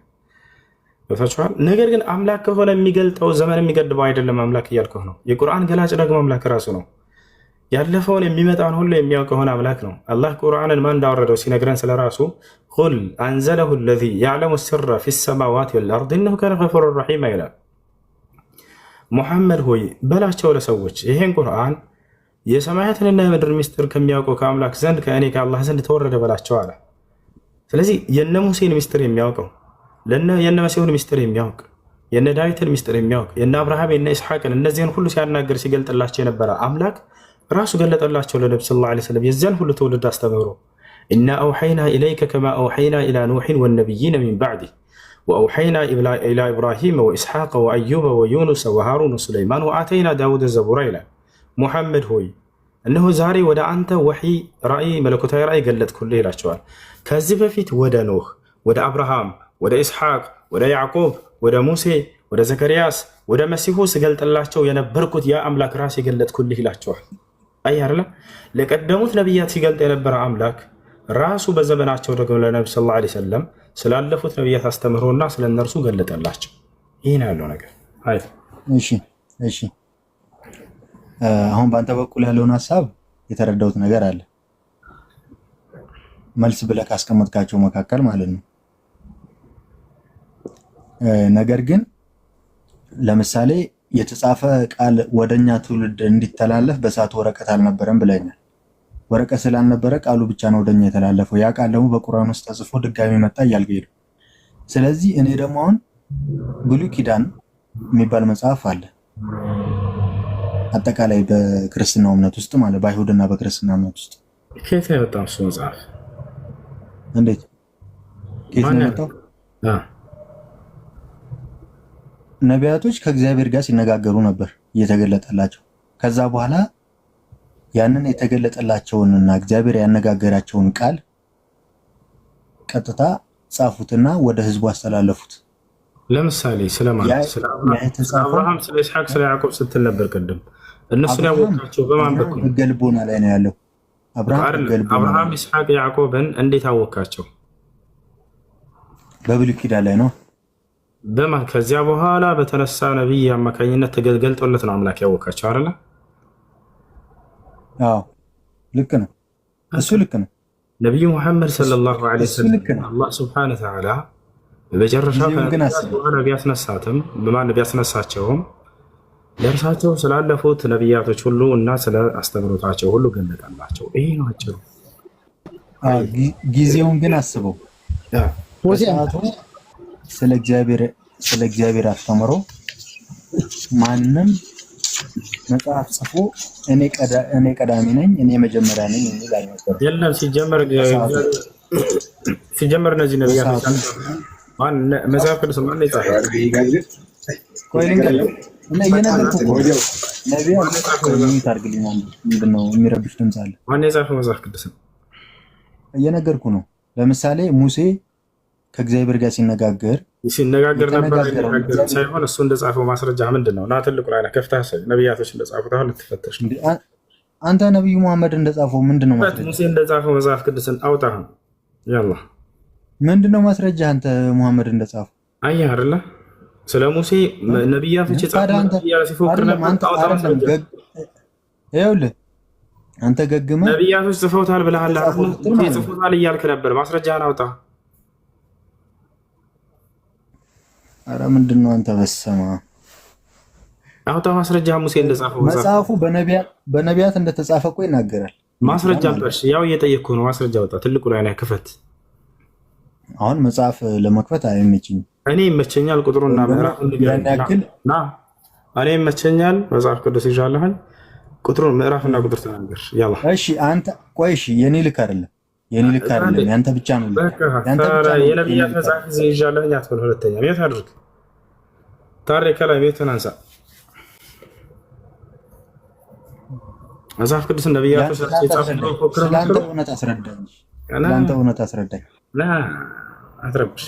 ገብታችኋል። ነገር ግን አምላክ ከሆነ የሚገልጠው ዘመን የሚገድበው አይደለም። አምላክ እያልከው ነው። የቁርአን ገላጭ ደግሞ አምላክ ራሱ ነው። ያለፈውን የሚመጣውን ሁሉ የሚያውቅ የሆነ አምላክ ነው። አላህ ቁርአንን ማን እንዳወረደው ሲነግረን ስለራሱ ቁል አንዘለሁ ለዚ ያዕለሙ ስረ ፊ ሰማዋት ወልአርድ ኢነሁ ካነ ገፉረን ረሒማ ይላል። ሙሐመድ ሆይ በላቸው ለሰዎች ይሄን ቁርአን የሰማያትንና የምድር ሚስጥር ከሚያውቀው ከአምላክ ዘንድ ከእኔ ከአላህ ዘንድ ተወረደ በላቸው አለ። ስለዚህ የነ ሙሴን ሚስጥር የሚያውቀው የነ መሲሁን ሚስጥር የሚያውቅ የነ ዳዊትን ሚስጥር የሚያውቅ የነ አብርሃም የነ ኢስሐቅን እነዚህን ሁሉ ሲያናገር ሲገልጥላቸው የነበረ አምላክ ራሱ ገለጠላቸው ለነቢ ሰለላሁ ዐለይሂ ወሰለም የዚያን ሁሉ ትውልድ አስተምሮ ኢና አውሐይና ኢለይከ ከማ አውሐይና ኢላ ኑሕን ወነቢይነ ሚን ባዕዲህ ወአውሐይና ኢላ ኢብራሂም ወኢስሐቅ ወአዩበ ወዩኑስ ወሃሩን ወሱለይማን ወአተይና ዳውደ ዘቡራ ይላል። ሙሐመድ ሆይ እነሆ ዛሬ ወደ አንተ ወሕይ ራእይ መለኮታዊ ራእይ ገለጥኩልህ ይላቸዋል። ከዚህ በፊት ወደ ኖህ፣ ወደ አብርሃም፣ ወደ ኢስሐቅ፣ ወደ ያዕቆብ፣ ወደ ሙሴ፣ ወደ ዘከርያስ፣ ወደ መሲሁ ስገልጥላቸው የነበርኩት ያ አምላክ ራስ የገለጥኩልህ ይላቸዋል። አይ አይደለ? ለቀደሙት ነቢያት ሲገልጥ የነበረ አምላክ ራሱ በዘመናቸው ደግሞ ለነቢ ሰለላሁ ዐለይሂ ወሰለም ስላለፉት ነቢያት አስተምህሮና ስለነርሱ ገለጠላቸው። ይህን ያለው ነገር አይ እሺ አሁን በአንተ በኩል ያለውን ሀሳብ የተረዳሁት ነገር አለ። መልስ ብለህ ካስቀመጥካቸው መካከል ማለት ነው። ነገር ግን ለምሳሌ የተጻፈ ቃል ወደኛ ትውልድ እንዲተላለፍ በሰዓቱ ወረቀት አልነበረም ብለኛል። ወረቀት ስላልነበረ ቃሉ ብቻ ነው ወደኛ የተላለፈው። ያ ቃል ደግሞ በቁርአን ውስጥ ተጽፎ ድጋሚ መጣ እያልከኝ ነው። ስለዚህ እኔ ደግሞ አሁን ብሉይ ኪዳን የሚባል መጽሐፍ አለ አጠቃላይ በክርስትናው እምነት ውስጥ ማለት በአይሁድና በክርስትና እምነት ውስጥ ከየት ነው የወጣው እሱ መጽሐፍ? እንዴት ከየት ነው የወጣው? ነቢያቶች ከእግዚአብሔር ጋር ሲነጋገሩ ነበር እየተገለጠላቸው። ከዛ በኋላ ያንን የተገለጠላቸውንና እግዚአብሔር ያነጋገራቸውን ቃል ቀጥታ ጻፉትና ወደ ህዝቡ አስተላለፉት። ለምሳሌ ስለማን? ስለ አብርሃም፣ ስለ ኢስሐቅ፣ ስለ ያዕቆብ ስትል ነበር ቅድም። እነሱን ያወቃቸው በማን በኩል? በገልቦና ላይ ነው ያለው። አብርሃም፣ ኢስሐቅ፣ ያዕቆብን እንዴት አወቃቸው? በብሉይ ኪዳን ላይ ነው። በማን? ከዚያ በኋላ በተነሳ ነብይ አማካኝነት ተገልጦለት ነው አምላክ ያወቃቸው አይደለ? አዎ ልክ ነው። እሱ ልክ ነው። ነብዩ መሐመድ ሰለላሁ ዐለይሂ ወሰለም አላህ ሱብሓነሁ ወተዓላ በመጨረሻው በኋላ ቢያስነሳትም በማን ቢያስነሳቸውም ለእርሳቸው ስላለፉት ነቢያቶች ሁሉ እና ስለ አስተምሮታቸው ሁሉ ገለጠላቸው። ይሄ ነው አጭሩ። ጊዜውን ግን አስበው ስለ እግዚአብሔር አስተምሮ ማንም መጽሐፍ ጽፎ እኔ ቀዳሚ ነኝ እኔ መጀመሪያ ነኝ የሚል አይነበርም። የለም ሲጀመር እነዚህ ነቢያቶች ማን መጽሐፍ ቅዱስ ማን የጻፈው? ቆይ ልንገርህ እና እየነገርኩህ እኮ ነቢያት ታርግልኝ ምንድን ነው የሚረብሽ ድምፅ አለ። ማን የጻፈው መጽሐፍ ቅዱስ? እየነገርኩህ ነው። ለምሳሌ ሙሴ ከእግዚአብሔር ጋር ሲነጋገር ነበር ሳይሆን እሱ እንደጻፈው ማስረጃ ምንድን ነው? እና ትልቁ ላይ ከፍተህ ነቢያቶች እንደጻፉት አሁን ልትፈተሽ አንተ ነቢዩ መሐመድ እንደጻፈው ምንድን ነው ማስረጃ? ሙሴ እንደጻፈው መጽሐፍ ቅዱስን አውጣ። ያላ ምንድን ነው ማስረጃ? አንተ መሐመድ እንደጻፈው አየህ አይደለ? ስለ ሙሴ ነቢያቶች የጻፉት ሲፎክር ነበር። ይኸውልህ አንተ ገግመህ ነቢያቶች ጽፈውታል ብለሃል አይደል? ጽፎታል እያልክ ነበር። ማስረጃህን አውጣ። አረ ምንድን ነው አንተ በሰማ አውጣ ማስረጃ። ሙሴ እንደጻፈው መጽሐፉ በነቢያት እንደተጻፈ እኮ ይናገራል። ማስረጃ አምጣሽ። ያው እየጠየቅኩ ነው። ማስረጃ አውጣ። ትልቁ ላይ ክፈት። አሁን መጽሐፍ ለመክፈት አይመችኝም። እኔ ይመቸኛል። ቁጥሩና ምዕራፉን ንገረኝና እኔ ይመቸኛል። መጽሐፍ ቅዱስ ይዣለሁኝ። ቁጥሩን ምዕራፍና ቁጥር ተናገር። ያላ እሺ አንተ ቆይ እሺ የኔ ልክ አይደለም ያንተ ብቻ ነው። የነቢያት መጽሐፍ ይዣለሁኝ አትበል። ሁለተኛ ሜት አድርግ። ታሪክ ላይ ሜትን አንሳ። መጽሐፍ ቅዱስ ነቢያቶች የጻፉት ስለአንተ እውነት አስረዳኝ። አትረብሽ።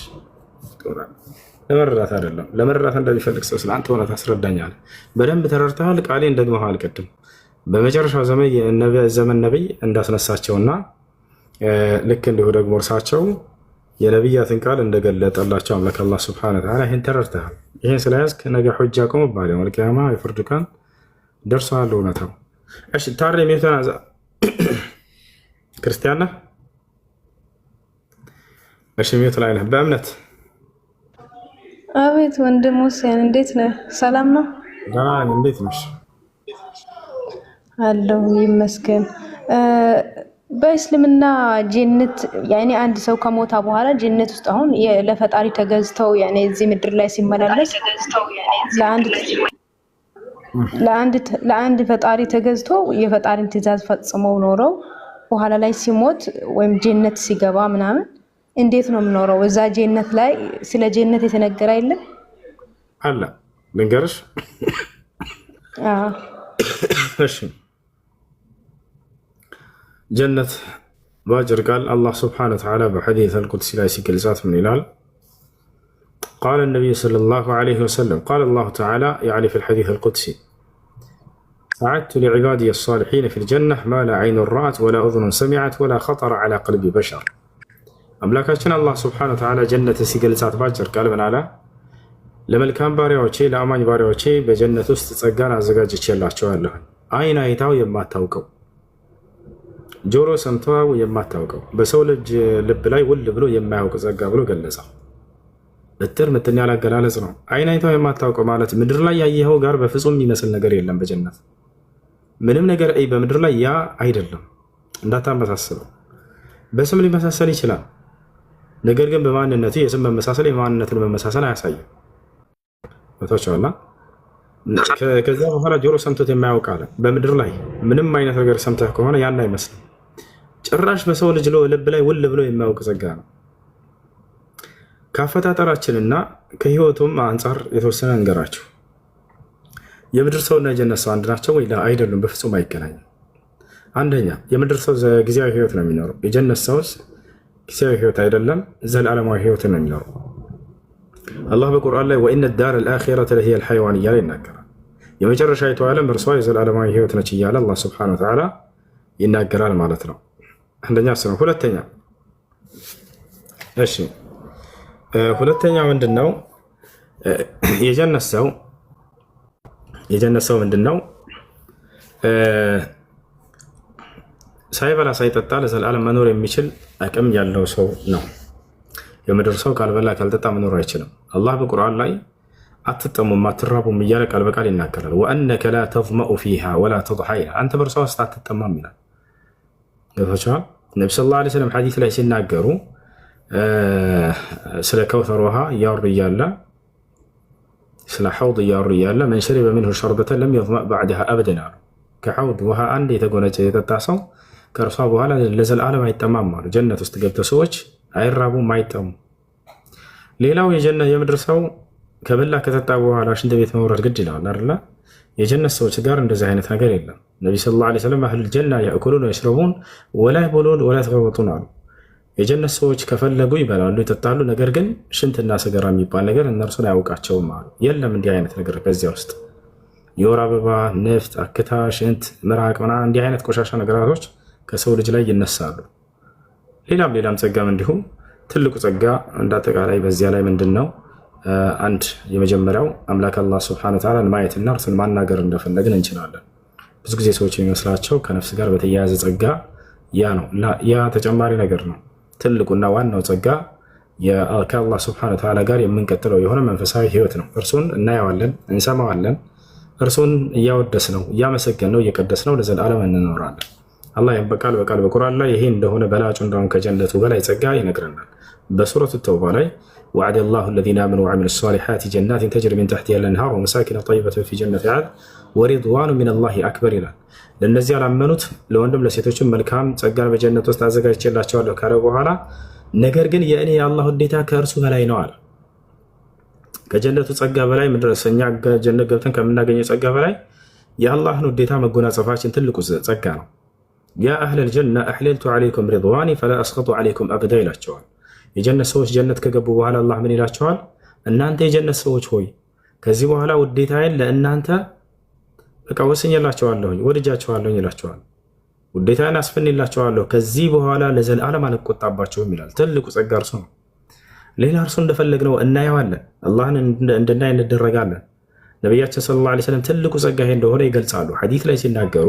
ለመረዳት አይደለም ለመረዳት እንደሚፈልግ ሰው ስለአንተ እውነት አስረዳኛል። በደንብ ተረድተሃል። ቃሌን ደግመሃል። ቅድም በመጨረሻው ዘመን ነቢይ እንዳስነሳቸውና ልክ እንዲሁ ደግሞ እርሳቸው የነቢያትን ቃል እንደገለጠላቸው አምላክ አላህ ሱብሓነሁ ወተዓላ ይህን ተረድተሃል። ይህን ስለያዝክ ነገ ሑጃ ቆምብሃል። የውመል ቂያማ የፍርድ ቀን ደርሰዋል እውነታው። እሺ ታሬ ሜቶና ክርስቲያን ነህ? እሺ ሜቶ ላይ ነህ በእምነት? አቤት ወንድም ሁሴን እንዴት ነህ? ሰላም ነው? እንዴት ነሽ? አለሁ ይመስገን። በእስልምና ጀነት ያኔ አንድ ሰው ከሞታ በኋላ ጀነት ውስጥ አሁን ለፈጣሪ ተገዝተው ያኔ እዚህ ምድር ላይ ሲመላለስ ለአንድ ፈጣሪ ተገዝቶ የፈጣሪን ትእዛዝ ፈጽመው ኖረው በኋላ ላይ ሲሞት ወይም ጀነት ሲገባ ምናምን እንዴት ነው የምኖረው? እዛ ጀነት ላይ ስለ ጀነት የተነገረ አይደለም አለ ልንገርሽ። እሺ ጀነት ባጭር ቃል አላህ ስብሓነሁ ወተዓላ በሐዲስ አልቁድሲ ላይ ሲገልጻት ምን ይላል? ቃለ ነቢዩ ሰለላሁ ዐለይሂ ወሰለም ቃለ አላሁ ተዓላ ያዕኒ ፊል ሐዲስ አልቁድሲ አዕድቱ ሊዕባዲየ አሳሊሒነ ፊል ጀነህ ማ ላ ዐይኑን ረአት ወላ ኡዝኑን ሰሚዐት ወላ ኸጠረ ዐላ ቀልቢ በሸር። አምላካችን አላህ ስብሓነሁ ወተዓላ ጀነትን ሲገልጻት ባጭር ቃል ምን አለ? ለመልካም ባሪያዎቼ ለአማኝ ባሪያዎቼ በጀነት ውስጥ ጸጋን አዘጋጅቼላቸዋለሁ። አይን አይታው የማታውቀው ጆሮ ሰምተው የማታውቀው በሰው ልጅ ልብ ላይ ውል ብሎ የማያውቅ ጸጋ ብሎ ገለጸው። እጥር ምትን ያለ አገላለጽ ነው። አይን አይታው የማታውቀው ማለት ምድር ላይ ያየኸው ጋር በፍጹም የሚመስል ነገር የለም በጀነት ምንም ነገር በምድር ላይ ያ አይደለም። እንዳታመሳስለው። በስም ሊመሳሰል ይችላል፣ ነገር ግን በማንነቱ የስም መመሳሰል የማንነትን መመሳሰል አያሳይም። ወታቸዋላ ከዛ በኋላ ጆሮ ሰምቶት የማያውቅ አለ። በምድር ላይ ምንም አይነት ነገር ሰምተህ ከሆነ ያን አይመስልም። ጭራሽ በሰው ልጅ ልብ ላይ ውል ብሎ የማያውቅ ጸጋ ነው። ከአፈጣጠራችንና ከህይወቱም አንጻር የተወሰነ እንገራችሁ። የምድር ሰውና የጀነት ሰው አንድ ናቸው ወይ? አይደሉም፣ በፍጹም አይገናኝም። አንደኛ የምድር ሰው ጊዜያዊ ህይወት ነው የሚኖረው። የጀነት ሰውስ ጊዜያዊ ህይወት አይደለም፣ ዘላለማዊ ህይወት ነው የሚኖረው። አላህ በቁርአን ላይ ወኢነ ዳር አልአኺረተ ለሂየ አልሐይዋን እያለ ይናገራል። የመጨረሻይቱ ዓለም እርሷ የዘላለማዊ ህይወት ነች እያለ አላህ ሱብሓነሁ ወተዓላ ይናገራል ማለት ነው። አንደኛ እሱ ነው። ሁለተኛ ምንድን ነው? የጀነት ሰው ምንድን ነው? ሳይበላ ሳይጠጣ ለዘላለም መኖር የሚችል አቅም ያለው ሰው ነው። የምድር ሰው ካልበላ ካልጠጣ መኖር አይችልም። አላህ በቁርአን ላይ አትጠሙም አትራቡም እያለ ቃል በቃል ይናገራል። ወአነከ ላ ተዝመኡ ፊሃ ወላ ተድሓ ይላል። አንተ በእርሷ ውስጥ አትጠማም ይላል። ገብቶሻል? ነቢ ስ ላ ስለም ሐዲስ ላይ ሲናገሩ ስለ ከውተር ውሃ እያወሩ እያለ ስለ ሐውድ እያወሩ እያለ መን ሸሪበ ሚንሁ ሸርበተን ለም የዝመእ ባዕድሃ አበደን አሉ። ከሐውድ ውሃ አንድ የተጎነጨ የጠጣ ሰው ከእርሷ በኋላ ለዘላለም አይጠማም አሉ። ጀነት ውስጥ ገብተው ሰዎች አይራቡም አይጠሙም። ሌላው የምድር ሰው ከበላ ከጠጣ በኋላ ሽንት ቤት መውረድ ግድ ይላል አይደለ? የጀነት ሰዎች ጋር እንደዚህ አይነት ነገር የለም። ነቢ ሰለላሁ ዐለይሂ ወሰለም አህሉል ጀና ያእኩሉን ወየሽረቡን ወላ ይበሉን ወላ ይተገወጡን አሉ። የጀነት ሰዎች ከፈለጉ ይበላሉ ይጠጣሉ፣ ነገር ግን ሽንትና ሰገራ የሚባል ነገር እነርሱን አያውቃቸውም አሉ። የለም እንዲህ አይነት ነገር ከዚያ ውስጥ የወር አበባ፣ ንፍጥ፣ አክታ፣ ሽንት፣ ምራቅ ምናምን እንዲህ አይነት ቆሻሻ ነገራቶች ከሰው ልጅ ላይ ይነሳሉ። ሌላም ጸጋም እንዲሁም ትልቁ ጸጋ እንዳጠቃላይ በዚያ ላይ ምንድን ነው? አንድ የመጀመሪያው አምላክ አላህ ሱብሓነሁ ወተዓላ ማየትና እርሱን ማናገር እንደፈለግን እንችላለን። ብዙ ጊዜ ሰዎች የሚመስላቸው ከነፍስ ጋር በተያያዘ ጸጋ ያ ነው። ያ ተጨማሪ ነገር ነው። ትልቁና ዋናው ጸጋ ከአላህ ሱብሓነሁ ወተዓላ ጋር የምንቀጥለው የሆነ መንፈሳዊ ህይወት ነው። እርሱን እናየዋለን፣ እንሰማዋለን። እርሱን እያወደስ ነው፣ እያመሰገን ነው፣ እየቀደስ ነው፣ ለዘላለም እንኖራለን። አላህ በቃል በቁርአን ላይ ይሄ እንደሆነ በላጩ እንደሆነ ከጀነቱ በላይ ጸጋ ይነግረናል። በሱረቱ ተውባ ላይ ወዐደ ላሁ አለዚነ አመኑ ወዐሚሉ ሷሊሓት ጀናትን ተጅሪ ሚን ተሕቲሃ አልአንሃር ወመሳኪነ ጠይበተን ፊ ጀነቲ ዐድን ወሪድዋኑ ሚነላሂ አክበር ይላል። ለእነዚህ ያላመኑት ለወንድም ለሴቶችም መልካም ጸጋን በጀነት ውስጥ አዘጋጅቼላቸዋለሁ ካለ በኋላ ነገር ግን የእኔ የአላህ ውዴታ ከእርሱ በላይ ነው አለ። ከጀነቱ ጸጋ በላይ እኛ ጀነት ገብተን ከምናገኘው ጸጋ በላይ የአላህን ውዴታ መጎናጸፋችን ትልቁ ጸጋ ነው። ያ አህለል ጀና አሕለልቱ ዐለይኩም ሪድዋኒ ፈላ አስኸጡ ዐለይኩም አበዳ ይላቸዋል። የጀነት ሰዎች ጀነት ከገቡ በኋላ አላህ ምን ይላቸዋል? እናንተ የጀነት ሰዎች ሆይ ከዚህ በኋላ ውዴታዬን ለእናንተ በቃ ወስኜላቸዋለሁኝ፣ ወድጃቸዋለሁኝ ይላቸዋል። ውዴታዬን አስፈንላቸዋለሁ፣ ከዚህ በኋላ ለዘላለም አልቆጣባቸውም ይላል። ትልቁ ጸጋ እርሱ ነው። ሌላ እርሱ እንደፈለግነው እናየዋለን፣ አላህን እንድናይ እንደረጋለን። ነቢያችን ሰለላሁ ዐለይሂ ወሰለም ትልቁ ጸጋ ይሄ እንደሆነ ይገልጻሉ። ሐዲስ ላይ ሲናገሩ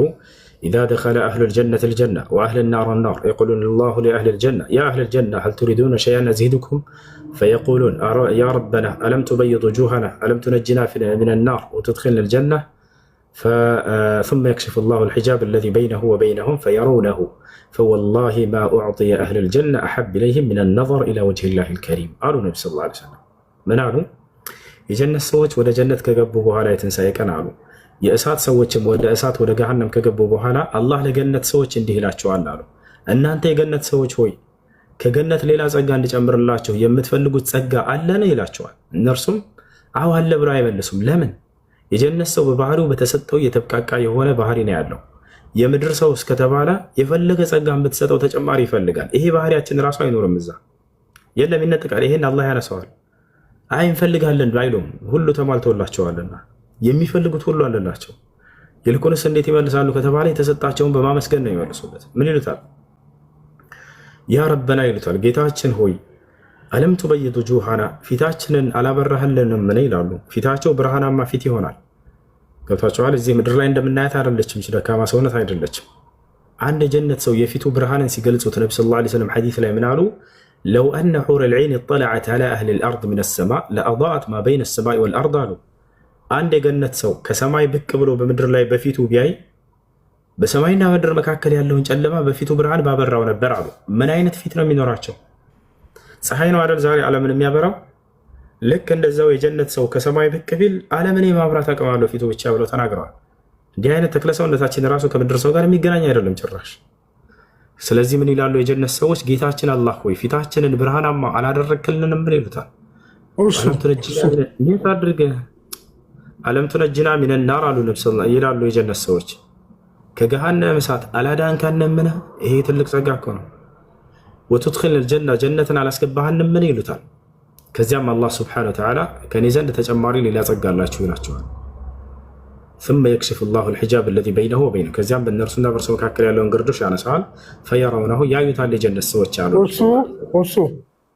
ኢዛ ደኸለ አህሉል ጀነቲ አልጀና ወአህሉን ናር አናር የቁሉነ ላሁ ሊአህሊል ጀና ያ አህለል ጀና ሀል ቱሪዱነ ሸይአን አዚዱኩም ፈየቁሉን ያ ረበና አለም ቱበይድ ውጁሀና አለም ቱነጅና ሚነ ናር ወቱድኺልና አልጀና ثم يكشف الله الحجاب الذي بينه وبينهم فيرونه فوالله ما أعطي أهل الجنة أحب إليهم من النظر إلى وجه الله الكريم قالوا النبي صلى الله عليه وسلم من قالوا የጀነት ሰዎች ወደ ጀነት ከገቡ በኋላ የትንሣኤ ቀን አሉ። የእሳት ሰዎችም ወደ እሳት ወደ ገሃነም ከገቡ በኋላ አላህ ለገነት ሰዎች እንዲህ ይላቸዋል አሉ፣ እናንተ የገነት ሰዎች ሆይ ከገነት ሌላ ጸጋ እንዲጨምርላቸው የምትፈልጉት ጸጋ አለን ይላቸዋል። እነርሱም አዎ አለ ብለው አይመልሱም። ለምን? የጀነት ሰው በባህሪው በተሰጠው የተብቃቃ የሆነ ባህሪ ነው ያለው። የምድር ሰው እስከተባለ የፈለገ ጸጋን ብትሰጠው ተጨማሪ ይፈልጋል። ይሄ ባህሪያችን ራሱ አይኖርም፣ እዛ የለም፣ ይነጥቃል። ይሄን አላህ ያነሳዋል። አይ እንፈልጋለን አይሉም፣ ሁሉ ተሟልቶላቸዋልና የሚፈልጉት ሁሉ አለላቸው። ይልቁንስ እንዴት ይመልሳሉ ከተባለ የተሰጣቸውን በማመስገን ነው ይመልሱበት። ምን ይሉታል? ያ ረበና ይሉታል፣ ጌታችን ሆይ አለም ቱበይድ ውጁሃና ፊታችንን አላበራህልንም ምን ይላሉ። ፊታቸው ብርሃናማ ፊት ይሆናል። ገብታችኋል? እዚህ ምድር ላይ እንደምናያት አይደለችም፣ ደካማ ሰውነት አይደለችም። አንድ የጀነት ሰው የፊቱ ብርሃንን ሲገልጹት ነቢ ሰለላሁ ዐለይሂ ወሰለም ሐዲስ ላይ ምን አሉ? ለው አነ ሑረ ልዐይን ኢጠለዐት ዐላ አህሊ ልአርድ ሚነ ሰማእ ለአضአት ማ በይነ ሰማኢ ወልአርድ አሉ። አንድ የገነት ሰው ከሰማይ ብቅ ብሎ በምድር ላይ በፊቱ ቢያይ በሰማይና ምድር መካከል ያለውን ጨለማ በፊቱ ብርሃን ባበራው ነበር አሉ። ምን አይነት ፊት ነው የሚኖራቸው? ፀሐይ ነው አይደል ዛሬ ዓለምን የሚያበራው? ልክ እንደዛው የጀነት ሰው ከሰማይ ብቅ ቢል ዓለምን የማብራት አቅም አለው ፊቱ ብቻ ብለው ተናግረዋል። እንዲህ አይነት ተክለ ሰውነታችን ራሱ ከምድር ሰው ጋር የሚገናኝ አይደለም ጭራሽ። ስለዚህ ምን ይላሉ የጀነት ሰዎች? ጌታችን አላህ ሆይ ፊታችንን ብርሃናማ አላደረግክልንም ምን ይሉታል? አለም ቱነጅና ሚነን ናር አሉ ነብስ ይላሉ የጀነት ሰዎች ከገሃነም እሳት አላዳንከንም? ይሄ ትልቅ ጸጋ እኮ ነው። ወትድኺልነል ጀና ጀነትን አላስገባህንም ምን ይሉታል? ከዚያም አላህ ሱብሓነሁ ወተዓላ ከኔ ዘንድ ተጨማሪ ሌላ ጸጋ አላችሁ ይላቸዋል። ثم يكشف الله الحجاب الذي بينه وبينه ከዚያም በእነርሱና በእርሱ መካከል ያለውን ግርዶሽ ያነሳዋል። ፈየረውነሁ ያዩታል የጀነት ሰዎች አሉ።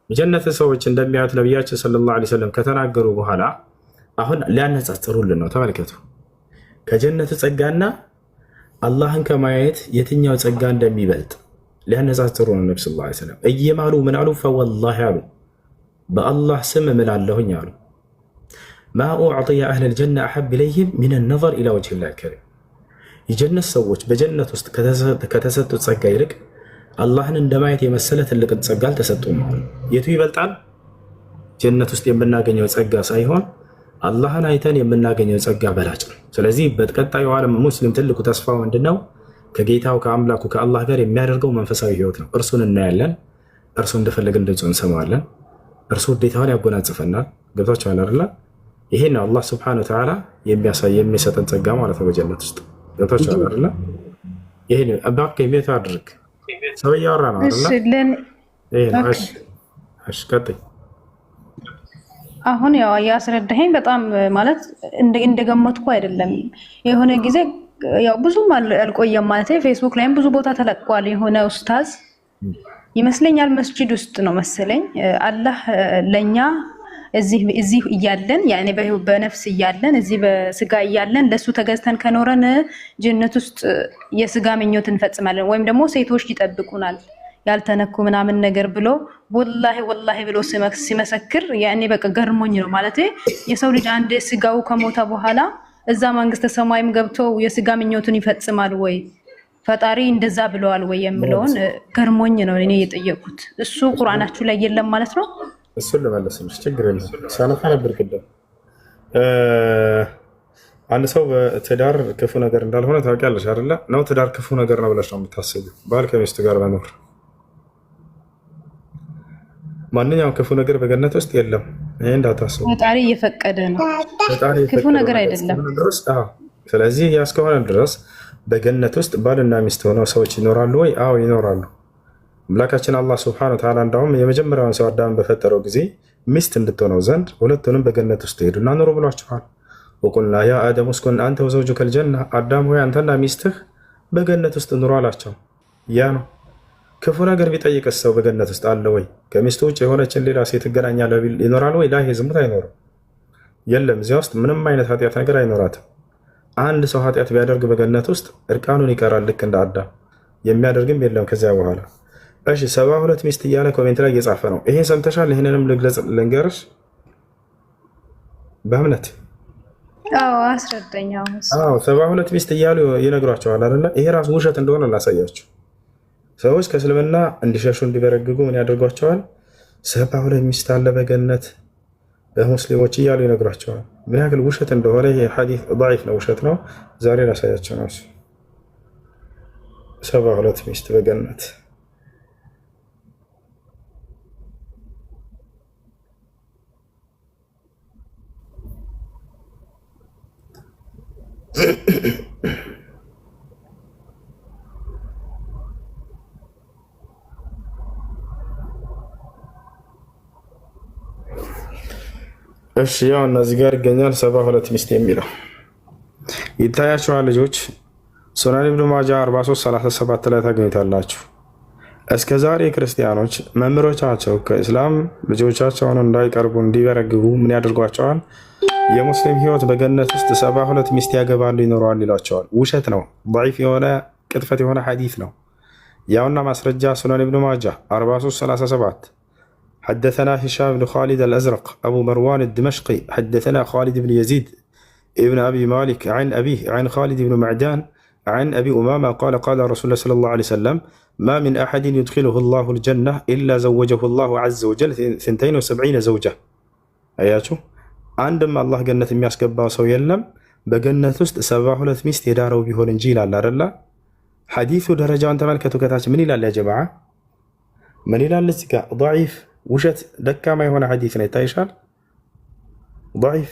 የጀነት ሰዎች እንደሚያዩት ነቢያችን ሰለላሁ ዐለይሂ ወሰለም ከተናገሩ በኋላ አሁን ሊያነጻጽሩልን ነው። ተመልከቱ። ከጀነት ጸጋና አላህን ከማየት የትኛው ጸጋ እንደሚበልጥ ሊያነጻጽሩ ነው። ነብዩ ሰለላሁ ዐለይሂ ወሰለም እየማሉ ምን አሉ? ፈወላሂ አሉ በአላህ ስም እምላለሁኝ አሉ ማ ኡዕጢየ አህለል ጀና አሐብ ኢለይሂም ሚነ ነዘር ኢላ ወጅሂላሂል ከሪም። የጀነት ሰዎች በጀነት ውስጥ ከተሰጡት ጸጋ ይልቅ አላህን እንደማየት የመሰለ ትልቅ ጸጋ አልተሰጡም። የቱ ይበልጣል? ጀነት ውስጥ የምናገኘው ጸጋ ሳይሆን አላህን አይተን የምናገኘው ጸጋ በላጭ ነው። ስለዚህ በቀጣዩ ዓለም ሙስሊም ትልቁ ተስፋው ምንድነው? ከጌታው ከአምላኩ ከአላህ ጋር የሚያደርገው መንፈሳዊ ህይወት ነው። እርሱን እናያለን፣ እርሱ እንደፈለገን ድምፁን እንሰማዋለን፣ እርሱ ውዴታውን ያጎናጽፈናል። ገብታችኋል አይደል? ይሄ ነው አላህ ሱብሓነሁ ወተዓላ የሚያሳይ የሚሰጠን ጸጋ ማለት ነው በጀነት ውስጥ። ገብታችኋል አይደል? ይሄ ነው እባክህ ሜታ አድርግ። ሰው እያወራ ነው አይደል? ይሄ ነው። እሺ ቀጥይ። አሁን ያው ያስረዳኸኝ በጣም ማለት እንደገመትኩ አይደለም። የሆነ ጊዜ ያው ብዙም አልቆየም ማለት ፌስቡክ ላይም ብዙ ቦታ ተለቋል። የሆነ ኡስታዝ ይመስለኛል መስጂድ ውስጥ ነው መሰለኝ አላህ ለኛ እዚህ እያለን ያኔ በነፍስ እያለን እዚህ በስጋ እያለን ለሱ ተገዝተን ከኖረን ጀነት ውስጥ የስጋ ምኞት እንፈጽማለን ወይም ደግሞ ሴቶች ይጠብቁናል ያልተነኩ ምናምን ነገር ብሎ ወላሂ ብሎ ሲመሰክር ያኔ በቃ ገርሞኝ ነው ማለት የሰው ልጅ አንድ ስጋው ከሞተ በኋላ እዛ መንግስተ ሰማይም ገብተው የስጋ ምኞቱን ይፈጽማል ወይ ፈጣሪ እንደዛ ብለዋል ወይ የምለውን ገርሞኝ ነው እኔ የጠየቁት። እሱ ቁርአናችሁ ላይ የለም ማለት ነው? እሱን ልመለስልሽ ችግር የለም። ሳነፋ ነበር ቅድም አንድ ሰው በትዳር ክፉ ነገር እንዳልሆነ ታውቂያለሽ አይደለ? ነው ትዳር ክፉ ነገር ነው ብለሽ ነው የምታስቢው? ባል ከሚስቱ ጋር መኖር ማንኛውም ክፉ ነገር በገነት ውስጥ የለም። ይሄ እንዳታስቡ። ፈጣሪ እየፈቀደ ነው፣ ክፉ ነገር አይደለም። ስለዚህ ያስከሆነ ድረስ በገነት ውስጥ ባልና ሚስት ሆነው ሰዎች ይኖራሉ ወይ? አዎ ይኖራሉ። አምላካችን አላህ ሱብሓነሁ ወተዓላ እንዳውም የመጀመሪያውን ሰው አዳምን በፈጠረው ጊዜ ሚስት እንድትሆነው ዘንድ ሁለቱንም በገነት ውስጥ ሄዱና ኑሩ ብሏቸዋል። ወቁልና ያ አደም እስኩን አንተ ወዘውጁከል ጀና፣ አዳም ሆይ አንተና ሚስትህ በገነት ውስጥ ኑሩ አላቸው። ያ ነው። ክፉ ነገር ቢጠይቅስ ሰው በገነት ውስጥ አለ ወይ? ከሚስቱ ውጭ የሆነችን ሌላ ሴት ትገናኛለህ ቢል ይኖራል ወይ? ላይ ዝሙት አይኖርም፣ የለም። እዚያ ውስጥ ምንም አይነት ኃጢአት ነገር አይኖራትም። አንድ ሰው ኃጢአት ቢያደርግ በገነት ውስጥ እርቃኑን ይቀራል፣ ልክ እንደ አዳም። የሚያደርግም የለም ከዚያ በኋላ። እሺ 72 ሚስት እያለ ኮሜንት ላይ እየጻፈ ነው። ይሄን ሰምተሻል? ይሄንንም ልንገርሽ በእምነት አዎ፣ አስረዳኛው። አዎ 72 ሚስት እያሉ ይነግሯቸዋል አይደለ? ይሄ ራሱ ውሸት እንደሆነ ላሳያችሁ። ሰዎች ከእስልምና እንዲሸሹ እንዲበረግጉ ምን ያደርጓቸዋል? 72 ሚስት አለ በገነት በሙስሊሞች እያሉ ይነግሯቸዋል። ምን ያክል ውሸት እንደሆነ ይሄ ሐዲስ ضعيف ነው፣ ውሸት ነው። ዛሬ ላሳያችሁ ነው። 72 ሚስት በገነት እሺ ያው እነዚህ ጋር ይገኛል 72 ሚስት የሚለው ይታያችኋል ልጆች። ሱናን ኢብኑ ማጃ 4337 ላይ ታገኙታላችሁ። እስከ ዛሬ ክርስቲያኖች መምህሮቻቸው ከእስላም ልጆቻቸውን እንዳይቀርቡ እንዲበረግጉ ምን ያደርጓቸዋል? የሙስሊም ህይወት በገነት ውስጥ 72 ሚስት ያገባሉ ይኖረዋል ይሏቸዋል። ውሸት ነው። ضعيف የሆነ ቅጥፈት የሆነ ሐዲስ ነው። ያውና ማስረጃ ሱናን ኢብኑ ማጃ 4337 حدثنا هشام بن خالد الأزرق أبو مروان الدمشقي حدثنا خالد بن يزيد ابن أبي مالك عن أبيه عن خالد بن معدان عن أبي أمامة قال قال رسول الله صلى الله عليه وسلم ما من أحد يدخله الله الجنة إلا زوجه الله عز وجل 72 زوجة أياتو عندما الله جنة مياس كبا سو يلم بجنة وسط 72 ميست يدارو بيهون انجيل على رلا حديث درجة أنت مالكتو كتاش من إلى يا جماعة من إلى لسكا ضعيف وشت دكا ما يهون حديثنا تايشال ضعيف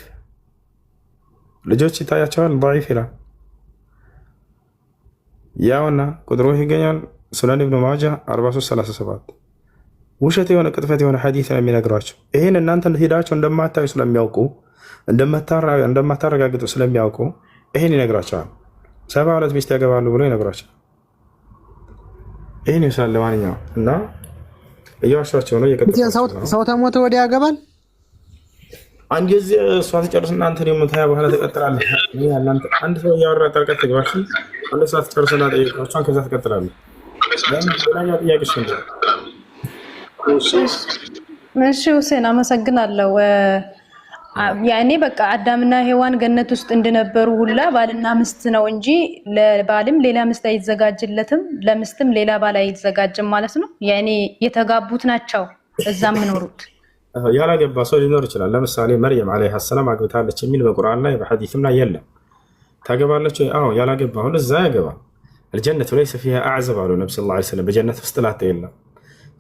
لجوتش تايشال ضعيف لا ያውና ቁጥሩ ይገኛል ሱናን ኢብኑ ማጃ 4337 ውሸት የሆነ ቅጥፈት የሆነ ሐዲስ ነው የሚነግሯቸው። ይሄን እናንተ ሄዳችሁ እንደማታዩ ስለሚያውቁ እንደማታረጋግጡ ስለሚያውቁ ይሄን ይነግራቸዋል። 72 ሚስት ያገባሉ ብሎ ይነግራቸዋል። ይሄን ይሳለ ማንኛው እና እያዋሻቸው ነው። ሰው ተሞተ ወዲያ ያገባል። አንድ ጊዜ እሷ ትጨርስና አንተ ደግሞ ታያ በኋላ ትቀጥላለህ። አንድ ሰው እያወራ ጠርቀት ትግባሽ አንድ ሰዓት ጨርስና ጠይቃቸውን ከዛ ትቀጥላለህ። ለምን ጥያቄሽ ነው? እሺ ሁሴን አመሰግናለሁ። ያኔ በቃ አዳምና ሔዋን ገነት ውስጥ እንደነበሩ ሁላ ባልና ምስት ነው እንጂ ለባልም ሌላ ምስት አይዘጋጅለትም፣ ለምስትም ሌላ ባል አይዘጋጅም ማለት ነው። ያኔ የተጋቡት ናቸው እዛም ምኖሩት። ያላገባ ሰው ሊኖር ይችላል። ለምሳሌ መርየም አለይሃ ሰላም አግብታለች የሚል በቁርአን ላይ በሐዲስም ላይ የለም። ታገባለች? አዎ ያላገባ ሁሉ እዛ ያገባ። الجنة ليس فيها أعزب አሉ ነብዩ ሰለላሁ ዐለይሂ ወሰለም በጀነት ውስጥ ላጤ የለም።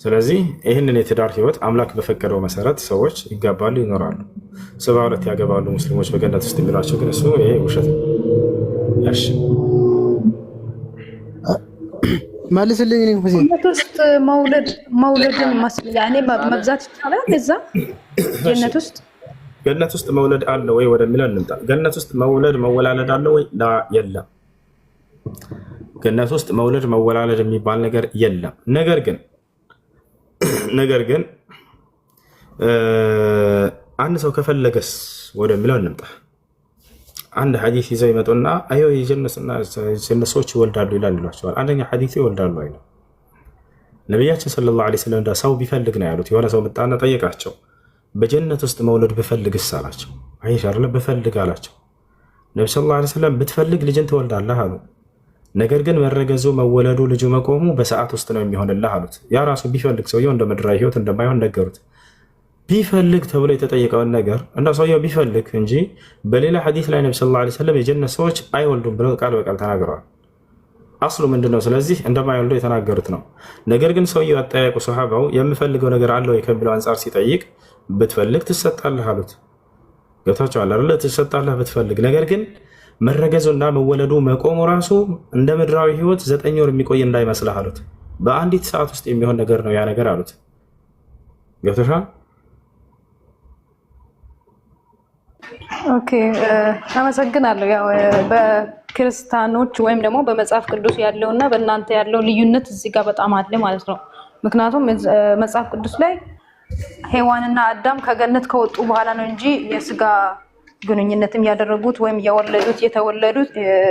ስለዚህ ይህንን የትዳር ህይወት አምላክ በፈቀደው መሰረት ሰዎች ይጋባሉ፣ ይኖራሉ። 72 ያገባሉ ሙስሊሞች በገነት ውስጥ የሚሏቸው ግን እሱ ይሄ ውሸት ነው። እሺ መልስልኝ። እኔ ሁሴን ገነት ውስጥ መውለድን ያኔ መብዛት ይቻላል? እዛ ገነት ውስጥ ገነት ውስጥ መውለድ አለ ወይ ወደሚለው እንምጣ። ገነት ውስጥ መውለድ መወላለድ አለ ወይ? ላ የለም። ገነት ውስጥ መውለድ መወላለድ የሚባል ነገር የለም። ነገር ግን አንድ ሰው ከፈለገስ ወደሚለው እንምጣ። አንድ ሐዲስ ይዘው ይመጡና አዩ የጀነት ሰዎች ይወልዳሉ ይላሉዋቸዋል። አንደኛ ሐዲስ ይወልዳሉ አይደል? ነብያችን ሰለላሁ ዐለይሂ ወሰለም ሰው ቢፈልግ ነው ያሉት። የሆነ ሰው መጣና ጠየቃቸው፣ በጀነት ውስጥ መውለድ ብፈልግስ አላቸው። አይሻ አይደል ብፈልግ አላቸው። ነብዩ ሰለላሁ ዐለይሂ ወሰለም ብትፈልግ ልጅን ትወልዳለህ አሉ። ነገር ግን መረገዙ መወለዱ ልጁ መቆሙ በሰዓት ውስጥ ነው የሚሆንልህ አሉት። ያ ራሱ ቢፈልግ ሰውየው እንደ ምድራዊ ህይወት እንደማይሆን ነገሩት። ቢፈልግ ተብሎ የተጠየቀውን ነገር እንደ ሰውየው ቢፈልግ እንጂ በሌላ ሐዲስ ላይ ነብዩ ሰለላሁ ዐለይሂ ወሰለም የጀነት ሰዎች አይወልዱም ብለው ቃል በቃል ተናግረዋል። አስሉ ምንድነው? ስለዚህ እንደማይወልዱ የተናገሩት ነው። ነገር ግን ሰውየው አጠያየቁ ሱሐባው የምፈልገው ነገር አለ ወይ ከሚለው አንፃር ሲጠይቅ ብትፈልግ ትሰጣለህ አሉት። ገብታችኋል አይደል? ትሰጣለህ ብትፈልግ። ነገር ግን መረገዙና መወለዱ መቆሙ ራሱ እንደ ምድራዊ ህይወት 9 ወር የሚቆይ እንዳይመስልህ አሉት። በአንዲት ሰዓት ውስጥ የሚሆን ነገር ነው ያ ነገር አሉት። ገብተሻል? ኦኬ አመሰግናለሁ። ያው በክርስቲያኖች ወይም ደግሞ በመጽሐፍ ቅዱስ ያለውና በእናንተ ያለው ልዩነት እዚህ ጋር በጣም አለ ማለት ነው። ምክንያቱም መጽሐፍ ቅዱስ ላይ ሔዋንና አዳም ከገነት ከወጡ በኋላ ነው እንጂ የስጋ ግንኙነትም ያደረጉት ወይም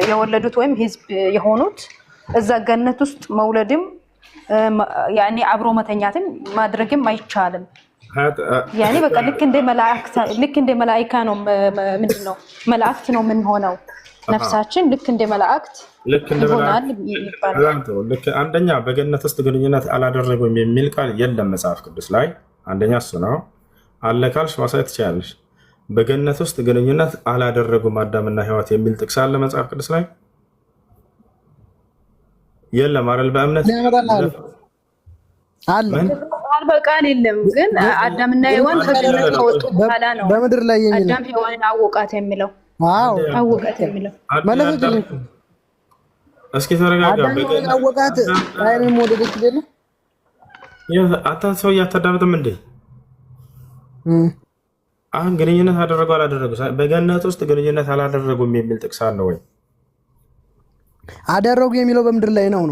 የወለዱት ወይም ህዝብ የሆኑት እዛ ገነት ውስጥ መውለድም ያኔ አብሮ መተኛትም ማድረግም አይቻልም። ያኔ በቃ ልክ እንደ መላእክት ነው። ምንድነው መላእክት ነው ምን ሆነው ነፍሳችን ልክ እንደ መላእክት ይሆናል ይባላል። አንደኛ በገነት ውስጥ ግንኙነት አላደረጉም የሚል ቃል የለም መጽሐፍ ቅዱስ ላይ። አንደኛ እሱ ነው። አለ ካልሽ ማሳየት ትችላለሽ። በገነት ውስጥ ግንኙነት አላደረጉም አዳምና ሔዋን የሚል ጥቅስ አለ መጽሐፍ ቅዱስ ላይ? የለም አይደል? በእምነት አለ ቃል በቃል የለም። ግን አዳምና ሔዋን ከገነት ከወጡ በኋላ ነው በምድር ላይ የሚለው አዳም ሔዋንን አወቃት የሚለው። አዎ አወቃት የሚለው ማለት ነው። እስኪ ተረጋጋ። በገነት አወቃት አይኔ ሞደደች አይደል? አታን ሰው ያታዳምጥም እንዴ? አሁን ግንኙነት አደረጉ አላደረጉ በገነት ውስጥ ግንኙነት አላደረጉም የሚል ጥቅስ አለ ወይ? አደረጉ የሚለው በምድር ላይ ነው።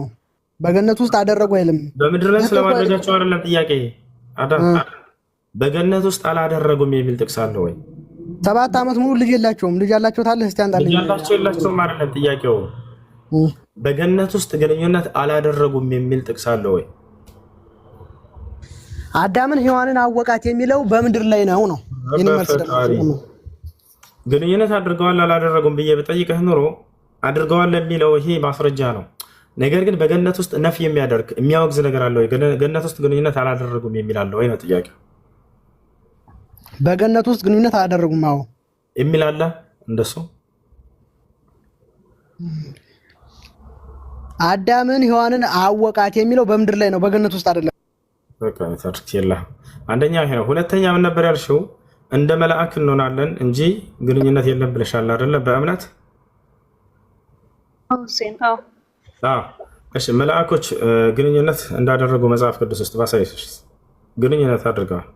በገነት ውስጥ አደረጉ አይልም። በምድር ላይ ስለማድረጋቸው አይደለም ጥያቄ። በገነት ውስጥ አላደረጉም የሚል ጥቅስ አለ ወይ? 7 ዓመት ሙሉ ልጅ የላቸውም። ልጅ ያላቸው ታለ እስቲ አንጣልኝ። ልጅ የላቸውም አይደለም ጥያቄው። በገነት ውስጥ ግንኙነት አላደረጉም የሚል ጥቅስ አለ ወይ? አዳምን ሔዋንን አወቃት የሚለው በምድር ላይ ነው። ግንኙነት አድርገዋል አላደረጉም ብዬ በጠይቀህ ኑሮ አድርገዋል የሚለው ይሄ ማስረጃ ነው። ነገር ግን በገነት ውስጥ ነፍ የሚያደርግ የሚያወግዝ ነገር አለ ወይ? ገነት ውስጥ ግንኙነት አላደረጉም የሚል አለ ወይ ነው ጥያቄው። በገነት ውስጥ ግንኙነት አላደረጉም አዎ የሚል አለ እንደሱ። አዳምን ሔዋንን አወቃት የሚለው በምድር ላይ ነው፣ በገነት ውስጥ አይደለም። በቃ ታርክ የለም። አንደኛ ይሄ ነው። ሁለተኛ ምን ነበር ያልሽው? እንደ መልአክ እንሆናለን እንጂ ግንኙነት የለም ብለሻል አይደለ? በእምነት እሺ መልአኮች ግንኙነት እንዳደረጉ መጽሐፍ ቅዱስ ውስጥ ባሳይሽ። ግንኙነት አድርገዋል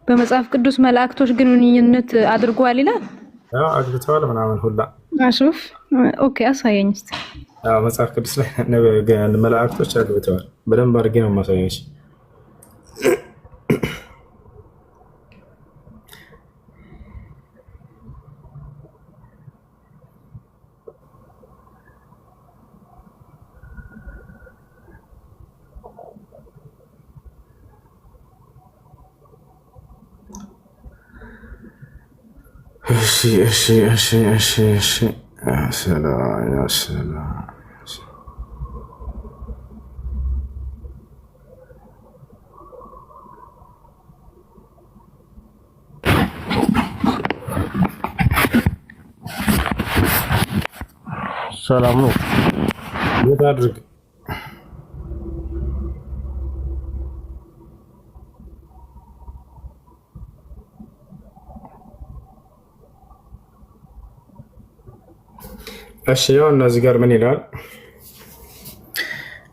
በመጽሐፍ ቅዱስ መላእክቶች ግንኙነት አድርገዋል ይላል። አግብተዋል ምናምን ሁላ አሹፍ ኦኬ አሳየኝ እስቲ። መጽሐፍ ቅዱስ ላይ መላእክቶች አግብተዋል። በደንብ አድርጌ ነው የማሳየሽ። እሺ ሰላም ሰላም ነው። የት አድርግ እሺ ያው እነዚህ ጋር ምን ይላል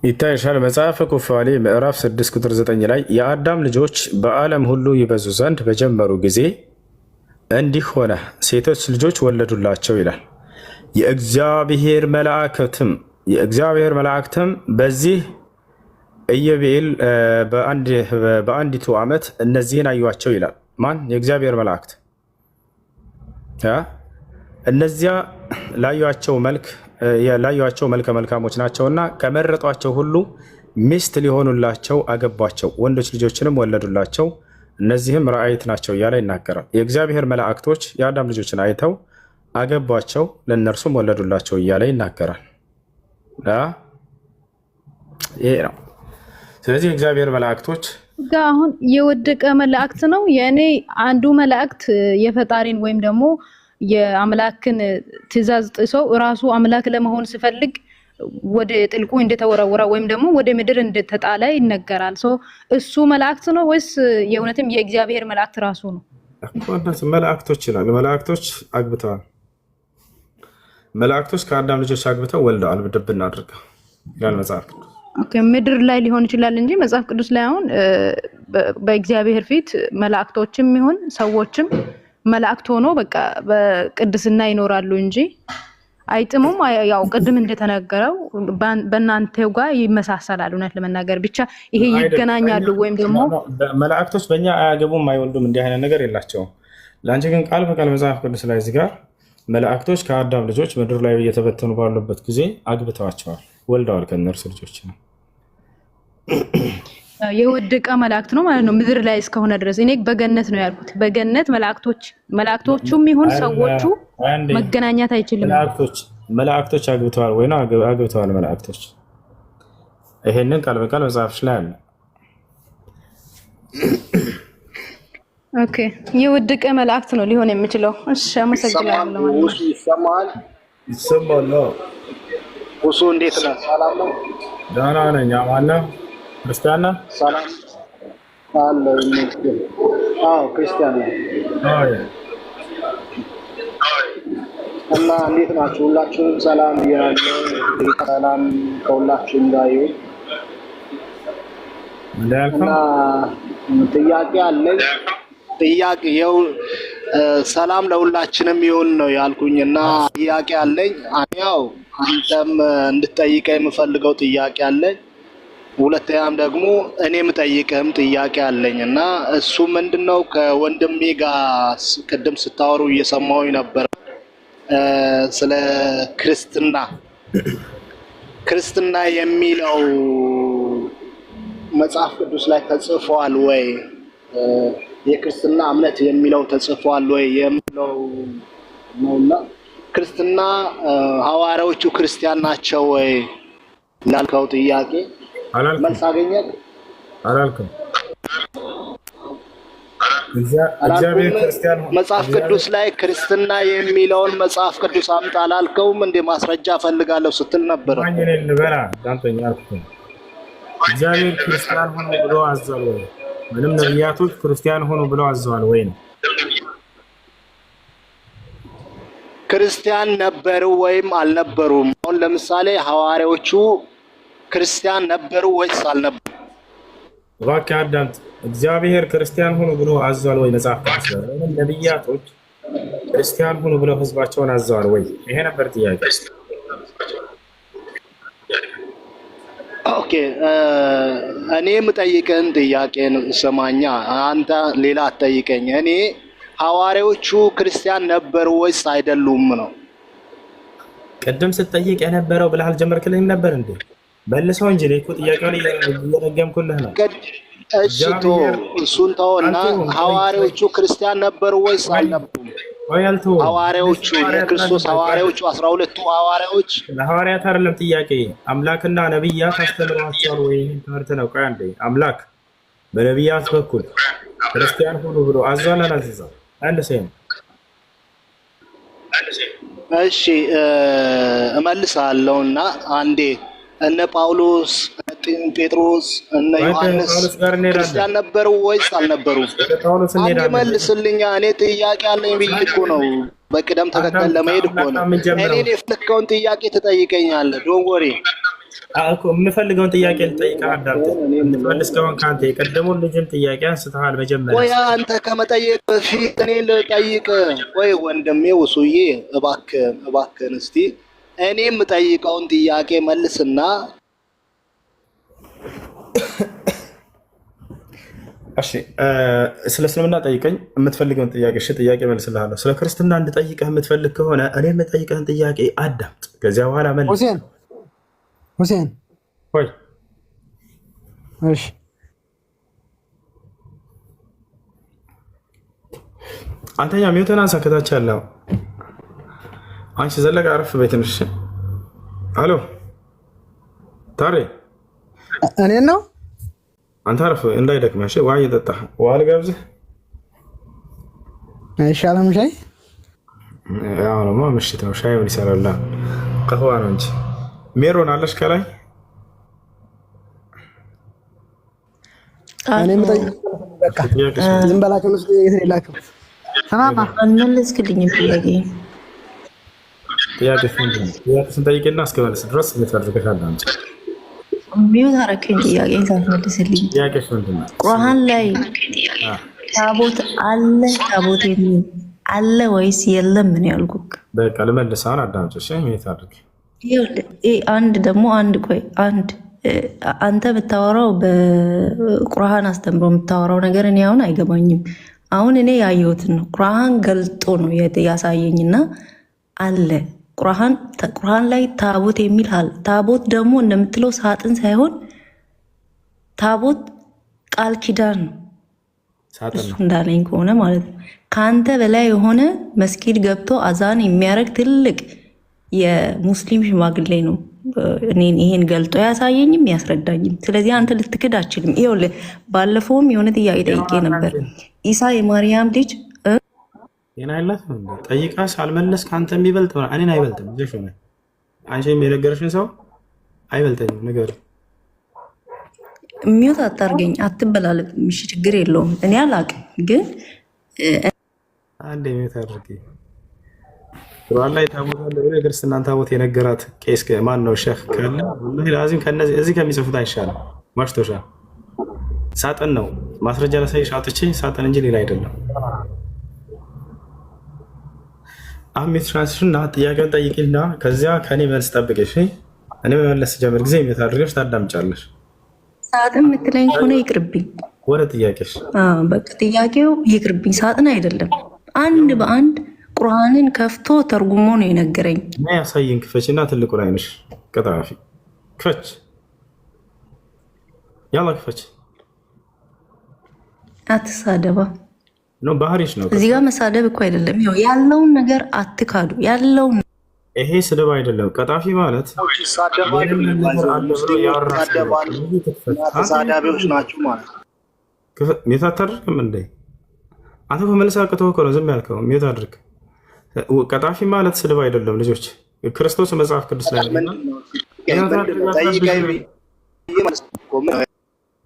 ይታይሻል? መጽሐፈ ኩፋሌ ምዕራፍ 6 ቁጥር 9 ላይ የአዳም ልጆች በዓለም ሁሉ ይበዙ ዘንድ በጀመሩ ጊዜ እንዲህ ሆነ፣ ሴቶች ልጆች ወለዱላቸው ይላል። የእግዚአብሔር መላእክትም በዚህ ኢዮቤል በአንዲቱ ዓመት እነዚህን አዩዋቸው ይላል። ማን? የእግዚአብሔር መላእክት። እነዚያ ላዩዋቸው መልከ መልካሞች ናቸውና ከመረጧቸው ሁሉ ሚስት ሊሆኑላቸው አገቧቸው፣ ወንዶች ልጆችንም ወለዱላቸው። እነዚህም ራእይት ናቸው እያለ ይናገራል። የእግዚአብሔር መላእክቶች የአዳም ልጆችን አይተው አገቧቸው፣ ለእነርሱም ወለዱላቸው እያለ ይናገራል። ይሄ ነው። ስለዚህ የእግዚአብሔር መላእክቶች አሁን የወደቀ መላእክት ነው። የእኔ አንዱ መላእክት የፈጣሪን ወይም ደግሞ የአምላክን ትእዛዝ ጥሰው ራሱ አምላክ ለመሆን ሲፈልግ ወደ ጥልቁ እንደተወረወረ ወይም ደግሞ ወደ ምድር እንደተጣለ ይነገራል። እሱ መላእክት ነው ወይስ የእውነትም የእግዚአብሔር መላእክት ራሱ ነው? መላእክቶች ይላል። መላእክቶች አግብተዋል። መላእክቶች ከአዳም ልጆች አግብተው ወልደዋል። ብድብና አድርገው ይላል መጽሐፍ ቅዱስ። ኦኬ ምድር ላይ ሊሆን ይችላል እንጂ መጽሐፍ ቅዱስ ላይ አሁን በእግዚአብሔር ፊት መላእክቶችም ይሁን ሰዎችም መላእክት ሆኖ በቃ በቅድስና ይኖራሉ እንጂ አይጥሙም። ያው ቅድም እንደተነገረው በእናንተው ጋር ይመሳሰላሉ። እውነት ለመናገር ብቻ ይሄ ይገናኛሉ ወይም ደግሞ መላእክቶች በእኛ አያገቡም አይወልዱም፣ እንዲህ አይነት ነገር የላቸውም። ለአንቺ ግን ቃል በቃል መጽሐፍ ቅዱስ ላይ እዚህ ጋር መላእክቶች ከአዳም ልጆች ምድር ላይ እየተበተኑ ባሉበት ጊዜ አግብተዋቸዋል፣ ወልደዋል ከእነርሱ ልጆች ነው። የወደቀ መላእክት ነው ማለት ነው ምድር ላይ እስከሆነ ድረስ። እኔ በገነት ነው ያልኩት። በገነት መላእክቶቹም ይሁን ሰዎቹ መገናኛት አይችልም። መላእክቶች አግብተዋል ወይ ነው? አግብተዋል መላእክቶች። ይሄንን ቃል በቃል መጽሐፍሽ ላይ አለ። ኦኬ የወደቀ መላእክት ነው ሊሆን የሚችለው። እሺ አመሰግናለሁ። ይሰማል። ሁሱ እንዴት ነህ? ሰላም ነው? ደህና ነኝ። አማን ነው? ክርስቲያን ነህ? ሰላም አለ ይመስገን። አዎ ክርስቲያን ነኝ። እና እንዴት ናችሁ? ሁላችሁም ሰላም ብያለሁ። ሰላም ከሁላችሁም ጋር ይሁን። እና ጥያቄ አለኝ። ጥያቄው ሰላም ለሁላችንም ይሁን ነው ያልኩኝና ጥያቄ አለኝ። ያው አንተም እንድትጠይቀኝ የምፈልገው ጥያቄ አለኝ። ሁለተኛም ደግሞ እኔ የምጠይቅህም ጥያቄ አለኝና እሱ ምንድነው ከወንድሜ ጋር ቅድም ስታወሩ እየሰማሁኝ ነበር ስለ ክርስትና የሚለው መጽሐፍ ቅዱስ ላይ ተጽፏል ወይ? የክርስትና እምነት የሚለው ተጽፏል ወይ የሚለው ነውና ክርስትና ሐዋርያዎቹ ክርስቲያን ናቸው ወይ ላልከው ጥያቄ መልስ አገኘህ? አላልኩም። እግዚአብሔር ክርስቲያን መጽሐፍ ቅዱስ ላይ ክርስትና የሚለውን መጽሐፍ ቅዱስ አምጣ አላልከውም እንዴ? ማስረጃ ፈልጋለሁ ስትል ነበር። ማንነን ልበላ ዳንተኛ አልኩኝ። እግዚአብሔር ክርስቲያን ሆኖ ብሎ አዘዋል ወይ? ምንም ነቢያቶች ክርስቲያን ሆኖ ብሎ አዘዋል ወይ ነው? ክርስቲያን ነበሩ ወይም አልነበሩም? አሁን ለምሳሌ ሐዋርያዎቹ ክርስቲያን ነበሩ ወይስ አልነበሩ? እባክህ አዳምጥ። እግዚአብሔር ክርስቲያን ሆኖ ብሎ አዘዋል ወይ? መጽሐፍ ቅዱስ ላይ ወይም ነቢያቶች ክርስቲያን ሆኖ ብለው ህዝባቸውን አዘዋል ወይ? ይሄ ነበር ጥያቄ። ኦኬ እኔ የምጠይቅህን ጥያቄን ስማኛ፣ አንተ ሌላ አትጠይቀኝ። እኔ ሐዋርያዎቹ ክርስቲያን ነበሩ ወይስ አይደሉም ነው። ቅድም ስትጠይቅ የነበረው ብለህ አልጀመርክልኝም ነበር እንዴ? መልሰው እንጂ እኔ እኮ ጥያቄውን እየደገምኩልህ ነው። እሱን ተውና ሐዋርያዎቹ ክርስቲያን ነበሩ ወይስ አልነበሩም? ሐዋርያዎቹ የክርስቶስ ሐዋርያዎቹ 12ቱ ሐዋርያዎች ለሐዋርያት አይደለም ጥያቄ። አምላክና ነብያት አስተምረዋቸዋል ወይ? ትምህርት ነው። ቆይ አንዴ፣ አምላክ በነብያት በኩል ክርስቲያን ሁሉ ብሎ አዟል አላዘዘም? አንድ ሰው እሺ እመልሳለሁና አንዴ እነ ጳውሎስ፣ ጴጥሮስ፣ እነ ዮሐንስ ክርስቲያን ነበሩ ወይስ አልነበሩም? አንዴ መልስልኛ። እኔ ጥያቄ አለኝ ብዬ እኮ ነው፣ በቅደም ተከተል ለመሄድ እኮ ነው። እኔ የፈለከውን ጥያቄ ትጠይቀኛለህ። ዶንት ወሪ እኮ የምፈልገውን ጥያቄ ልጠይቅህ። አዳምጥ። የምትመልስ ከሆነ ከአንተ የቀደሙን ልጅን ጥያቄ አንስተሃል መጀመሪያ። ወይ አንተ ከመጠየቅ በፊት እኔ ልጠይቅ። ወይ ወንድሜ ውሱዬ እባክህን እስቲ እኔ የምጠይቀውን ጥያቄ መልስና እሺ፣ ስለ እስልምና ጠይቀኝ የምትፈልገውን ጥያቄ። እሺ፣ ጥያቄ መልስልሃለሁ። ስለ ክርስትና እንድጠይቅህ የምትፈልግ ከሆነ እኔ የምጠይቅህን ጥያቄ አዳምጥ፣ ከዚያ በኋላ መልስ። ሁሴን ወይ እሺ፣ አንተኛ ሚውተን አንሳ፣ ከታች ያለው አንቺ ዘለቀ አረፍ በይ ትንሽ። አሎ ታሬ፣ እኔን ነው አንተ አረፍ እንዳይደክመህ። እሺ፣ ውሃ እየጠጣህ ውሃ ልጋብዝህ አይሻልም? ሻይ ያው ነው ምሽት ነው። ሻይ ምን ይሰራል? ቀህዋ ነው እንጂ። ሜሮን አለሽ ከላይ? እኔ የምጠይቅ በቃ ዝም በላቸው። ነው የትላከው ተማማ አልመለስክልኝም ጥያቄ ጥያቄ ስንጠይቅና እስከመለስ ድረስ ምትፈልገሻል አንቺ ሚውት አደረከኝ። ጥያቄን ሳትመልስልኝ ጥያቄሽ ምንድን ነው? ቁርአን ላይ ታቦት አለ ታቦት የሚል አለ ወይስ የለም? ምን ያልኩክ? በቃ ልመልስ። አሁን አዳምጪ። እሺ ሚውት አድርጊ። አንድ ደግሞ አንድ አንተ የምታወራው በቁርአን አስተምሮ የምታወራው ነገር እኔ አሁን አይገባኝም። አሁን እኔ ያየሁትን ነው። ቁርአን ገልጦ ነው ያሳየኝና አለ ቁርአን ላይ ታቦት የሚል አለ። ታቦት ደግሞ እንደምትለው ሳጥን ሳይሆን ታቦት ቃል ኪዳን ነው። እሱ እንዳለኝ ከሆነ ማለት ነው። ከአንተ በላይ የሆነ መስጊድ ገብቶ አዛን የሚያደርግ ትልቅ የሙስሊም ሽማግሌ ነው እኔን ይሄን ገልጦ ያሳየኝም ያስረዳኝም። ስለዚህ አንተ ልትክድ አችልም። ይኸውልህ ባለፈውም የሆነ ጥያቄ ጠይቄ ነበር። ኢሳ የማርያም ልጅ ጤና ያላት ነው። ጠይቃስ አልመለስ ከአንተ የሚበልጥ እኔን አይበልጥም። ልጅ ሆነ አንቺ የነገረሽን ሰው አይበልጠኝም። ነገር ሚውት አታርገኝ፣ አትበላለጥም። እሺ ችግር የለውም። እኔ አላቅም ግን አንዴ ሚውት አድርጊ። ቁርአን ላይ ታቦት አለ ብሎ የክርስትናን ታቦት የነገራት ቄስ ማን ነው? ሼህ ካለ ወላሂ ላዚም ከነዚህ እዚህ ከሚጽፉት አይሻልም። ማሽቶሻል። ሳጥን ነው። ማስረጃ ለሳይሽ አውጥቼ ሳጥን እንጂ ሌላ አይደለም። አህሜት ትራንስሽንና ጥያቄውን ጠይቂና ከዚያ ከኔ መልስ ጠብቀሽ እኔ በመለስ ጀምር ጊዜ የሚታደርገሽ ታዳምጫለሽ። ሳጥን የምትለኝ ከሆነ ይቅርብኝ። ወደ ጥያቄሽ በቃ ጥያቄው ይቅርብኝ። ሳጥን አይደለም። አንድ በአንድ ቁርአንን ከፍቶ ተርጉሞ ነው የነገረኝ። እና ያሳየን ክፈችና ትልቁ ላይ ነሽ ቀጣፊ ክፈች፣ ያላ ክፈች። አትሳደባ። ነው ባህሪሽ ነው። እዚህ ጋር መሳደብ እኮ አይደለም። ያው ያለውን ነገር አትካዱ። ያለውን ይሄ ስድብ አይደለም። ቀጣፊ ማለት ተሳዳቢዎች ናቸው ማለት ነው። ሜት አታድርግም እንዴ? አንተ በመልስ አቅቶ እኮ ነው ዝም ያልከው። ሜት አድርግ። ቀጣፊ ማለት ስድብ አይደለም ልጆች። ክርስቶስ መጽሐፍ ቅዱስ ላይ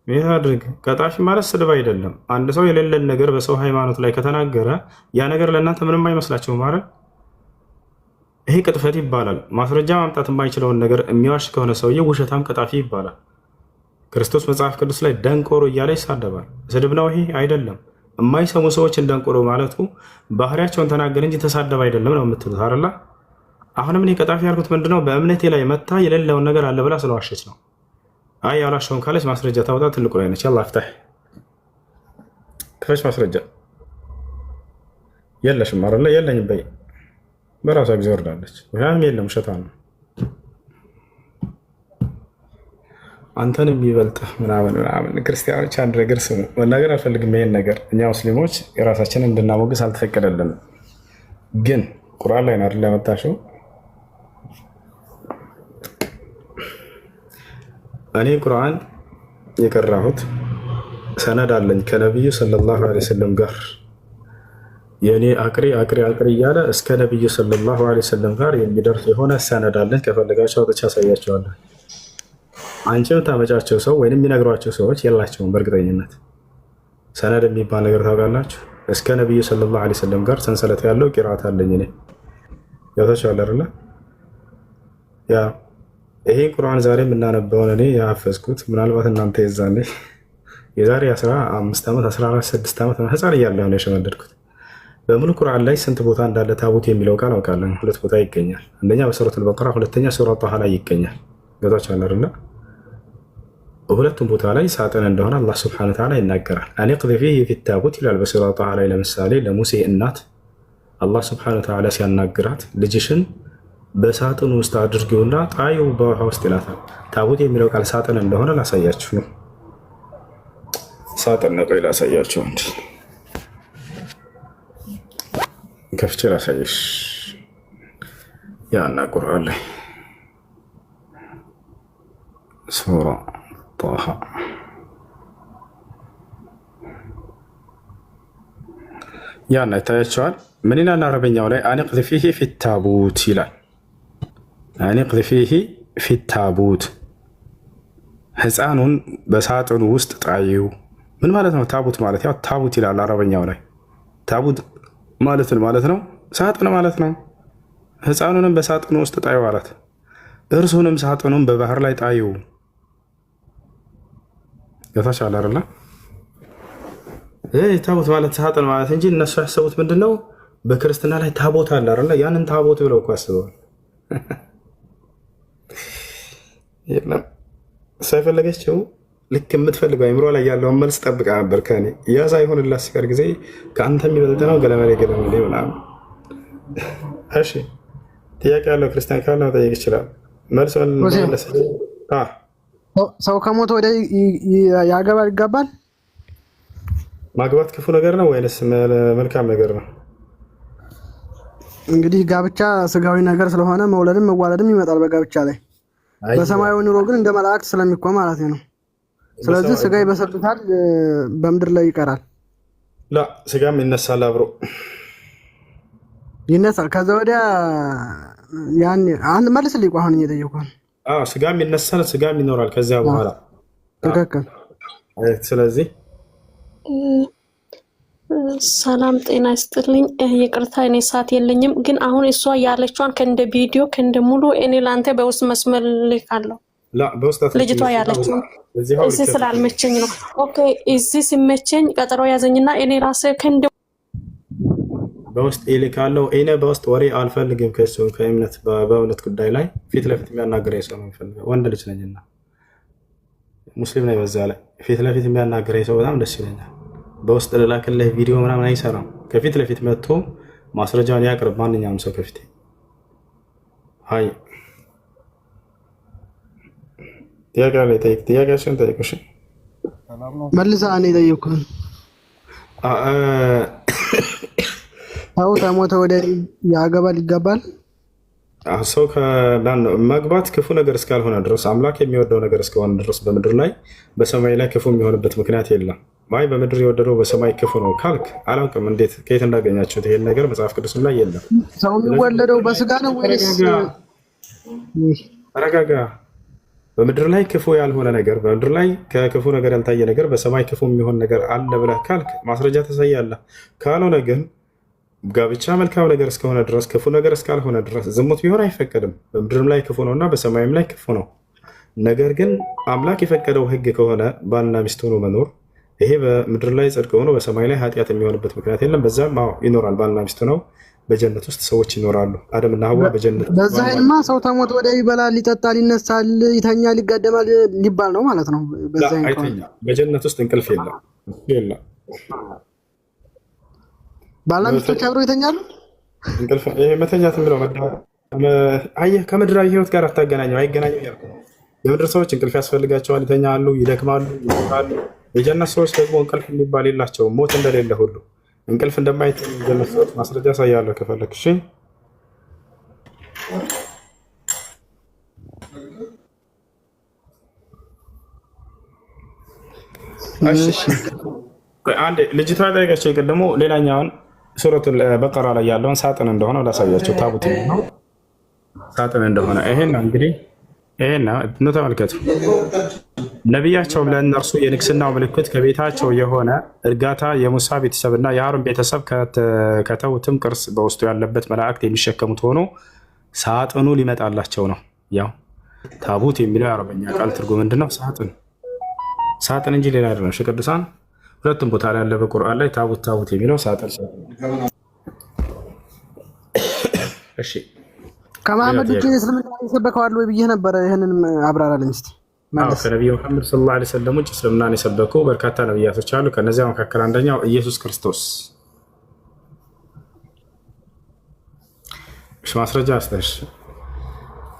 ሜት አድርግ። ቀጣፊ ማለት ስድብ አይደለም። አንድ ሰው የሌለን ነገር በሰው ሃይማኖት ላይ ከተናገረ ያ ነገር ለእናንተ ምንም አይመስላችሁም ማለት ይሄ ቅጥፈት ይባላል። ማስረጃ ማምጣት የማይችለውን ነገር የሚዋሽ ከሆነ ሰውዬ ውሸታም ቀጣፊ ይባላል። ክርስቶስ መጽሐፍ ቅዱስ ላይ ደንቆሮ እያለ ይሳደባል። ስድብ ነው ይሄ አይደለም። የማይሰሙ ሰዎችን ደንቆሮ ማለቱ ባህሪያቸውን ተናገር እንጂ ተሳደብ አይደለም ነው የምትሉት አይደል? አሁንም እኔ ቀጣፊ ያልኩት ምንድነው በእምነቴ ላይ መታ የሌለውን ነገር አለ ብላ ስለዋሸች ነው። አይ ያላሸውን ካለች ማስረጃ ታውጣ። ትልቁ ላይ ነች። ያላ አፍታህ ክፈች ማስረጃ የለሽም አይደል? የለኝም በይ በራሷ ጊዜ ወርዳለች። ምክንያቱም የለም ውሸታ ነው። አንተን የሚበልጥህ ምናምን ክርስቲያኖች አንድ ነገር ስሙ። መናገር አልፈልግም ይሄን ነገር። እኛ ሙስሊሞች የራሳችንን እንድናሞግስ አልተፈቀደልንም። ግን ቁርአን ላይ ነው አይደል ያመጣሽው? እኔ ቁርአን የቀራሁት ሰነድ አለኝ ከነቢዩ ሰለላሁ ዐለይሂ ወሰለም ጋር የኔ አቅሪ እያለ እስከ ነቢዩ ሰለላሁ ዐለይሂ ወሰለም ጋር የሚደርስ የሆነ ሰነድ አለኝ። ከፈለጋቸው አውጥቼ አሳያቸዋለሁ። አንቺ የምታመጫቸው ሰው ወይም የሚነግሯቸው ሰዎች የላቸውም። በእርግጠኝነት ሰነድ የሚባል ነገር ታውቃላችሁ? እስከ ነቢዩ ሰለላሁ ዐለይሂ ወሰለም ጋር ሰንሰለት ያለው ቂራት አለኝ እኔ። ያታችኋል አይደለ? ያ ይሄ ቁርአን ዛሬ የምናነበውን እኔ ያፈዝኩት ምናልባት እናንተ የዛኔ የዛሬ 15 ዓመት 14 6 ዓመት ህፃን እያለሁ ነው የሸመደድኩት። በሙሉ ቁርአን ላይ ስንት ቦታ እንዳለ ታቦት የሚለው ቃል አውቃለሁ። 2 ቦታ ይገኛል። አንደኛ በሱረቱል በቀራ፣ ሁለተኛ ሱረቱ ጣሃ ላይ ይገኛል። ገብታችኋል አይደለ? በሁለቱም ቦታ ላይ ሳጥን እንደሆነ አላህ ሱብሓነሁ ወተዓላ ይናገራል። አንቅዚ ፊሂ ፊታቡት ይላል በሱረቱ ጣሃ ላይ። ለምሳሌ ለሙሴ እናት አላህ ሱብሓነሁ ወተዓላ ሲያናግራት ልጅሽን በሳጥን ውስጥ አድርጊውና ጣዩ በውሃ ውስጥ ይላታል። ታቦት የሚለው ቃል ሳጥን እንደሆነ ላሳያችሁ ነው። ሳጥን ነው። ቆይ ላሳያችሁ እንዴ ከፍቼ ላሳይሽ። ያና ቁርአን ላይ ሱራ ጣሃ ያና ይታያቸዋል። ምን ይላል አረበኛው ላይ? አንቅዝ ፊሂ ፊታቡት ይላል። አንቅዝ ፊሂ ፊታቡት፣ ህፃኑን በሳጥኑ ውስጥ ጣዩ። ምን ማለት ነው? ታቡት ማለት ያው ታቡት ይላል አረበኛው ላይ። ታቡት ማለት ነው ሳጥን ማለት ነው። ህፃኑንም በሳጥኑ ውስጥ ጣዩ አላት። እርሱንም ሳጥኑን በባህር ላይ ጣዩ። ያታቻለ አይደለ? ታቦት ማለት ሳጥን ማለት እንጂ እነሱ ያሰቡት ምንድነው? በክርስትና ላይ ታቦት አለ አይደለ? ያንን ታቦት ብለው እኮ አስበዋል። የለም ሳይፈለገችው ልክ የምትፈልገው አይምሮ ላይ ያለውን መልስ ጠብቃ ነበር ከኔ። ያ ሳይሆንላት ሲቀር ጊዜ ከአንተ የሚበልጥ ነው ገለመሌ ምናምን። እሺ ጥያቄ ያለው ክርስቲያን ካለ መጠየቅ ይችላል። መልስ መለስ። ሰው ከሞተ ወደ ያገባል ይጋባል? ማግባት ክፉ ነገር ነው ወይንስ መልካም ነገር ነው? እንግዲህ ጋብቻ ስጋዊ ነገር ስለሆነ መውለድም መዋለድም ይመጣል በጋብቻ ላይ። በሰማያዊ ኑሮ ግን እንደ መላእክት ስለሚቆም ማለት ነው። ስለዚህ ስጋ ይበሰብታል፣ በምድር ላይ ይቀራል። ላ ስጋም ይነሳል፣ አብሮ ይነሳል። ከዛ ወዲያ ያን አንድ መልስልኝ። አሁን እየጠየኩህ ስጋም ይነሳል፣ ስጋም ይኖራል ከዚያ በኋላ። ትክክል። ስለዚህ ሰላም ጤና ይስጥልኝ። ይቅርታ እኔ ሰዓት የለኝም፣ ግን አሁን እሷ ያለችዋን ከእንደ ቪዲዮ ከእንደ ሙሉ እኔ ላንተ በውስጥ መስመር ልካለሁ። ልጅቷ ያለችው እዚህ ስላልመቸኝ ነው። ኦኬ እዚህ ሲመቸኝ ቀጠሮ ያዘኝና እኔ ራሴ ከእንደ በውስጥ ይልካለሁ። እኔ በውስጥ ወሬ አልፈልግም። ከሱ ከእምነት በእምነት ጉዳይ ላይ ፊት ለፊት የሚያናግረኝ ሰው ነው የምፈልገው። ወንድ ልጅ ነኝና ሙስሊም ነኝ። በዛ ላይ ፊት ለፊት የሚያናግረኝ ሰው በጣም ደስ ይለኛል። በውስጥ ልላክልህ ቪዲዮ ምናምን አይሰራም። ከፊት ለፊት መጥቶ ማስረጃውን ያቅርብ ማንኛውም ሰው ከፊት። አይ ጥያቄ ላይ ጠይቅ። ጥያቄሽን ጠይቅ። እሺ መልሳ እኔ ጠየቅኩህ። ሰው ተሞተ ወደ ያገባል ይገባል። ሰው መግባት ክፉ ነገር እስካልሆነ ድረስ አምላክ የሚወደው ነገር እስከሆነ ድረስ በምድር ላይ በሰማይ ላይ ክፉ የሚሆንበት ምክንያት የለም። ማይ በምድር የወደደው በሰማይ ክፉ ነው ካልክ አላውቅም፣ እንዴት ከየት እንዳገኛችሁት ይሄን ነገር መጽሐፍ ቅዱስ ላይ የለም። ሰው የሚወለደው በስጋ ነው ወይስ? ተረጋጋ። በምድር ላይ ክፉ ያልሆነ ነገር፣ በምድር ላይ ከክፉ ነገር ያልታየ ነገር በሰማይ ክፉ የሚሆን ነገር አለ ብለህ ካልክ ማስረጃ ታሳያለህ። ካልሆነ ግን ጋብቻ መልካም ነገር እስከሆነ ድረስ ክፉ ነገር እስካልሆነ ድረስ ዝሙት ቢሆን አይፈቀድም። በምድርም ላይ ክፉ ነውና በሰማይም ላይ ክፉ ነው። ነገር ግን አምላክ የፈቀደው ሕግ ከሆነ ባልና ሚስት ሆኖ መኖር ይሄ በምድር ላይ ጽድቅ ሆኖ በሰማይ ላይ ኃጢአት የሚሆንበት ምክንያት የለም። በዛም ይኖራል። ባልና ሚስት ነው በጀነት ውስጥ ሰዎች ይኖራሉ። አደምና ሐዋ በጀነት በዛ አይልማ ሰው ተሞት ወደ ይበላል፣ ይጠጣል፣ ይነሳል፣ ይተኛል፣ ይጋደማል ሊባል ነው ማለት ነው። በዛ አይተኛ በጀነት ውስጥ እንቅልፍ የለም። ባልና ሚስቶች አብረው ይተኛሉ። እንቅልፍ ይሄ መተኛት የሚለው አየህ፣ ከምድራዊ ህይወት ጋር አታገናኘው፣ አይገናኝም ያልኩ ነው። የምድር ሰዎች እንቅልፍ ያስፈልጋቸዋል፣ ይተኛሉ፣ ይደክማሉ፣ ይሞታሉ። የጀነት ሰዎች ደግሞ እንቅልፍ የሚባል የላቸውም። ሞት እንደሌለ ሁሉ እንቅልፍ እንደማይተኙ የጀነት ሰዎች ማስረጃ ያሳያለሁ ከፈለክ። እሺ አንድ ልጅቷ ጠየቀች። ደግሞ ሌላኛውን ሱረቱል በቀራ ላይ ያለውን ሳጥን እንደሆነ ላሳያቸው። ታቦት ነው ሳጥን እንደሆነ ይሄን እንግዲህ ይሄን ነው ተመልከቱ። ነቢያቸውም ለእነርሱ የንግስናው ምልክት ከቤታቸው የሆነ እርጋታ የሙሳ ቤተሰብና የሃሩን ቤተሰብ ከተውትም ቅርስ በውስጡ ያለበት መላእክት የሚሸከሙት ሆኖ ሳጥኑ ሊመጣላቸው ነው። ያው ታቦት የሚለው የአረበኛ ቃል ትርጉም ምንድነው? ሳጥን እንጂ ሌላ አይደለም። ቅዱሳን ሁለቱም ቦታ ላይ ያለ በቁርአን ላይ ታቦት የሚለው ሳጥን። እሺ ከመሐመድ ውጭ እስልምና ይሰበከዋል ወይ ብዬ ነበረ። ይሄንን አብራራልኝ እስቲ። ከነቢዩ መሐመድ ሰለላሁ ዐለይሂ ወሰለም ውጭ እስልምናን የሰበኩ በርካታ ነቢያቶች አሉ። ከነዚያ መካከል አንደኛው ኢየሱስ ክርስቶስ። እሺ ማስረጃ አስተሽ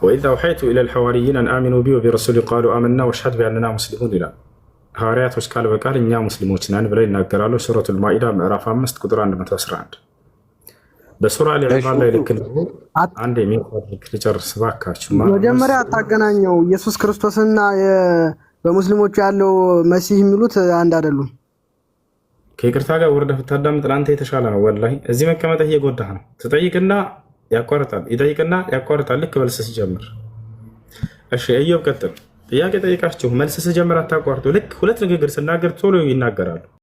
ወኢዝ አውሐይቱ ኢለል ሐዋርይን አን አሚኑ ቢ ወቢረሱሊ ቃሉ አመና ወሽሀድ ቢአንና ሙስሊሙን ይላል። ሐዋርያቶች ቃል በቃል እኛ ሙስሊሞች ነን ብለው ይናገራሉ። ሱረቱል ማኢዳ ምዕራፍ 5 ቁጥር 111። በሱራ አሊ ኢምራን ላይ ልክ ነው። አንድ የሚያደርግ ልጨርስ ባካችሁ። መጀመሪያ አታገናኘው። ኢየሱስ ክርስቶስና በሙስሊሞች ያለው መሲህ የሚሉት አንድ አይደሉም። ከይቅርታ ጋር ወርደህ ብታዳምጥ ለአንተ የተሻለ ነው። ወላሂ እዚህ መቀመጥህ እየጎዳህ ነው። ትጠይቅና ያቋርጣል፣ ይጠይቅና ያቋርጣል። ልክ መልስ ሲጀምር። እሺ እየው ቀጥል። ጥያቄ ጠይቃችሁ መልስ ሲጀምር አታቋርጡ። ልክ ሁለት ንግግር ስናገር ቶሎ ይናገራሉ።